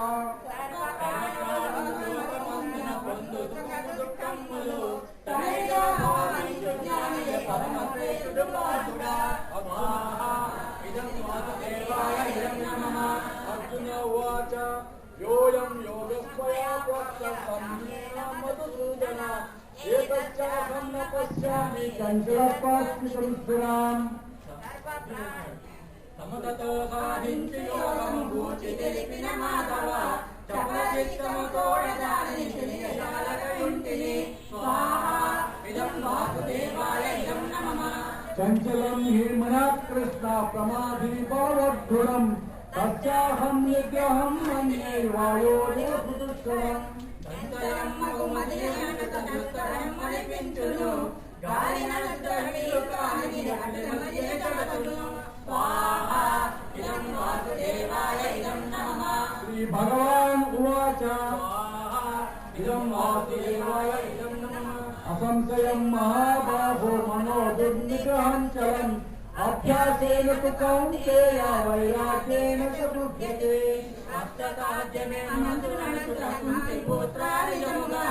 D: అర్జున ఉవాచ యోయం యోగస్వయా ప్రోక్తం మధుసూదన ఏతచ్చాహం న పశ్యామి
B: కంచరపాస్మితం స్థిరాం.
D: సమతతో సాధించి యోగము గూర్చి తెలిపిన మాధవ చక్రచిత్తముతోడదాని తెలియజాలకయుంటిని స్వాహా ఇదం వాసుదేవాయ ఇదం నమః.
B: చంచలం హేమనాత్ కృష్ణ ప్రమాధి పరవద్ధురం తస్యాహం నిగ్రహం మన్యే వాయోరేపుదుష్కరం.
C: సంతరమ్మకు మదియనట తనుత్తరం అనిపించును గాలినను ద్రవిలు కాని అటమదే జగతును స్వాహా ఇదం వాసుదేవాయ ఇదం నమః.
B: శ్రీ భగవాన్ ఉవాచ
D: ఇదం వాసుదేవాయ ఇదం నమః.
B: అసంశయం మహాబాహో మనో దుర్నిగ్రహం చలం అభ్యాసేన తు కౌంతేయ వైరాగ్యేన చ బుధ్యతే.
C: అష్టసాధ్యమే అనంతునకు కుంతి పుత్రానిజముగా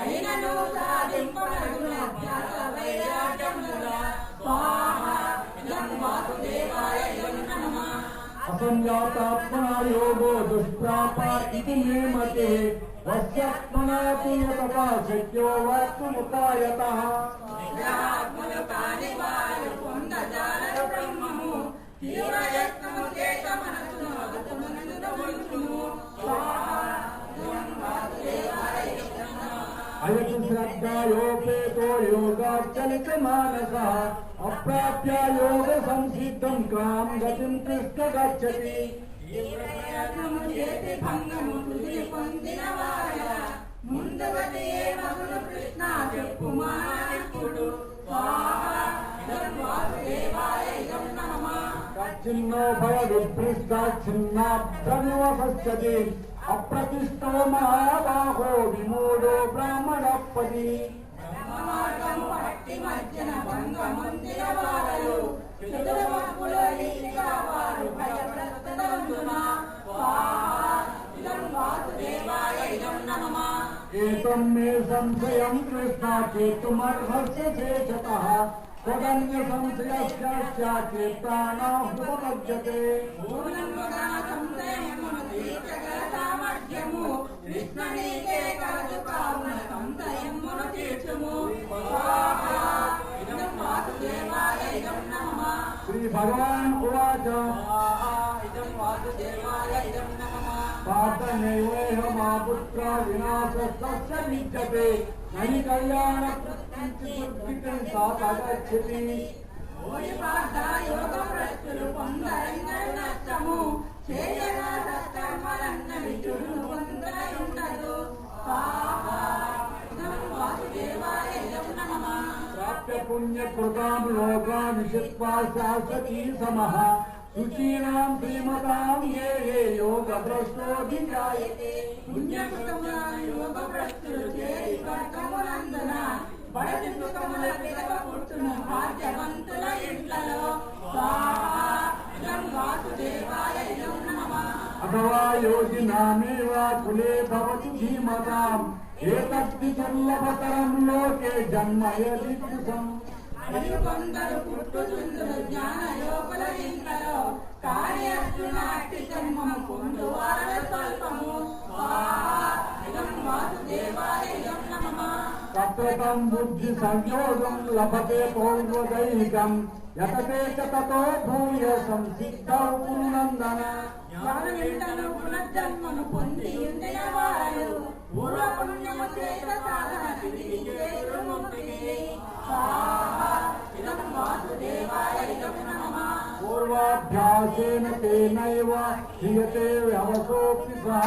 C: అయినను సాధింపనగున అభ్యాస వైరాగ్యముగా స్వాహా ఇదం వాసుదేవాయ ఇదం నమః.
B: అసంజాతాత్మనా యోగో దుష్ప్రాప ఇది మే మతే వశ్యాత్మనా తు యతపా శక్యో వాక్కుముఖాయతః.
C: నిగ్రహాత్మలు కాని వారు పొందజాలరు బ్రహ్మము తీవ్రయత్నము చేత మనసును అదుపునందున ఉంచును స్వాహా ఇదం వాసుదేవాయ ఇదం నమః.
B: అయతు శ్రద్ధాయోపేతో యోగాచలిత మానసః అప్రాప్య యోగ సంసిద్ధం కాం గతిం కృష్ణ గచ్చతి.
C: తీవ్రయత్నము చేసి భంగము తుది పొందిన వార ముందుగతి ఏమగును కృష్ణ చెప్పు మానప్పుడు స్వాహా ఇదం వాసుదేవాయ ఇదం నమః.
B: చిన్నో భయ విభ్రష్టాచ్చిన్నాభ్రమివసస్యతి అప్రతిష్టో మహాబాహో విమూఢో బ్రాహ్మణపది.
C: బ్రహ్మమార్గము పట్టి మధ్యన భంగమొందిన వారలు చతుర్ముఖుల రీతిగా వారు భయప్రస్తుతందున స్వాహా ఇదం వాసుదేవాయ ఇదం నమః.
B: ఏతం మే సంశయం కృష్ణ చేతుమర్హస్య శేషతః తదన్య సంశయస్య చేతానాహుపపద్యతే.
C: పూర్ణముగా సంశయమును తీర్చగల సామర్థ్యము కృష్ణ నీకే కలదు కావున సంశయమును తీర్చుము స్వాహా ఇదం వాసుదేవాయ ఇదం నమః.
B: శ్రీ భగవాన్ ఉవాచ
D: ఇదం వాసుదేవాయ ఇదం నమః.
B: పార్థనైవేహ మా పుత్ర వినాశస్తస్య విద్యతే నహి కళ్యాణ ప్రత్యుత్తికం సాగచ్చతి.
C: ఓడి పార్థ యోగ భ్రష్టులు పొందరైన నష్టము చేయగా సత్కర్మలన్న విచుడును పొందయుండదు స్వాహా ఇదం వాసుదేవాయ ఇదం నమః.
B: ప్రాప్య పుణ్యకృతాం లోకాన్ విషిత్వా శాశ్వతీ సమః శుచీనాం శ్రీమతాం ఏ ఏ యోగ భ్రష్టోధిజాయతే.
C: పుణ్యకృతముల యోగ భ్రష్టులు చేరి స్వర్గమునందున బడటి సుఖముల పిదవ పుట్టును భాగ్యవంతుల ఇంట్లలో స్వాహా ఇదం వాసుదేవాయ ఇదం నమః.
B: అథవా యోగినామేవ కులే భవతి ధీమతాం ఏతద్ది దుర్లభతరం లోకే జన్మ యదీదృశం.
C: మరియు కొందరు పుట్టుచుందులు జ్ఞాన యోగుల ఇంట్లలో కాని అర్జున అట్టి జన్మము పొందువార స్వల్పము స్వాహా ఇదం వాసుదేవాయ ఇదం నమః.
B: సత్వతం బుద్ధి సంయోగం లభతే పౌర్వదైహికం యతతే చ తతో భూయ సంసిద్ధౌ పురునందన.
C: జ్ఞానవింటను పునర్జన్మను పొంది ఉండిన వారు పూర్వ పుణ్యము చేత సాధన తిరిగి చేరు ముక్తిని స్వాహా ఇదం వాసుదేవాయ ఇదం నమః.
B: పూర్వాభ్యాసేన తేనైవ హియతే వ్యవసోపి సహ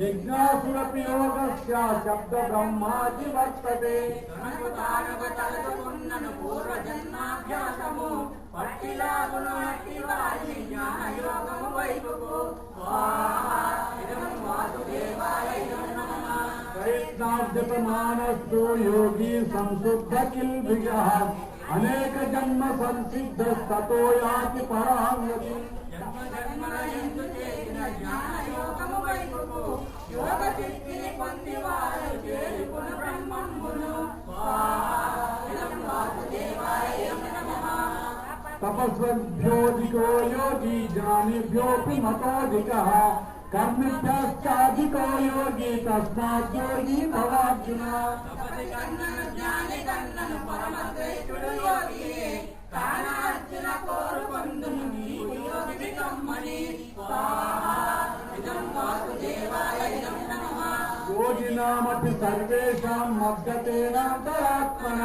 B: జిజ్ఞాసురపి యోగస్య శబ్ద బ్రహ్మాది వర్తతే.
C: తనకు తానుగా తలచుకున్నను పూర్వజన్మాభ్యాసము పట్టిలాగును అట్టి వారి జ్ఞాన యోగము వైపుకు స్వాహా ఇదం వాసుదేవాయ ఇదం నమః.
B: ప్రయత్నార్జతమానస్తు యోగి సంశుద్ధ కిల్భిషః అనేక జన్మ సంసిద్ధస్తతో యాతి పరాంగతి
C: జన్మ జన్మల యందు చేసిన జ్ఞాన యోగము వైపుకు యోగ శక్తిని పొంది వారు చేరుకున్న బ్రహ్మమును ఇదం వాసుదేవాయ నమః.
B: తపస్వభ్యోధికో యోగి జ్ఞానిభ్యోపి మతోధికః కర్మిభ్యశ్చాధికో యోగి తస్మాత్ యోగి భవార్జున.
C: తపసి కన్నను జ్ఞాని కన్నను పరమ శ్రేష్ఠుడు యోగి కానార్జున కోరుకొందును నీవు యోగిని కమ్మని ఇదం వాసుదేవాయ నమః.
B: యోగినామపి సర్వేషాం మద్గతేనాంతరాత్మన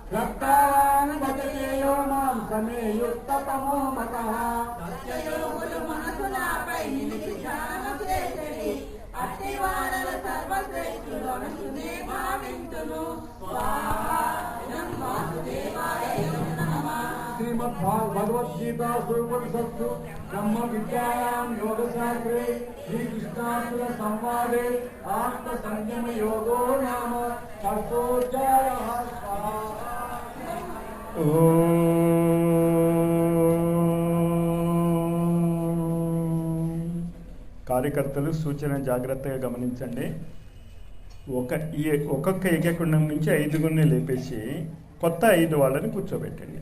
B: శ్రద్ధావాన్ భజతే యో మాం సమే యుక్తతమో మతః.
C: సత్యయోగులు మనసు నాపై నిలిచి ధ్యానము చేసిరి అట్టి వారల సర్వశ్రేష్ఠులు మనసునే భావించును ఇదం వాసుదేవాయ నమః.
B: శ్రీమద్భగవద్గీతాసు ఉపనిషత్సు బ్రహ్మ విద్యాయాం యోగశాస్త్రే శ్రీకృష్ణార్జున సంవాదే ఆత్మ సంయమ యోగో నామ షష్ఠోధ్యాయః.
A: కార్యకర్తలు సూచన జాగ్రత్తగా గమనించండి. ఒక్కొక్క ఏకకుండం నుంచి 5 లేపేసి కొత్త 5 వాళ్ళని కూర్చోబెట్టండి.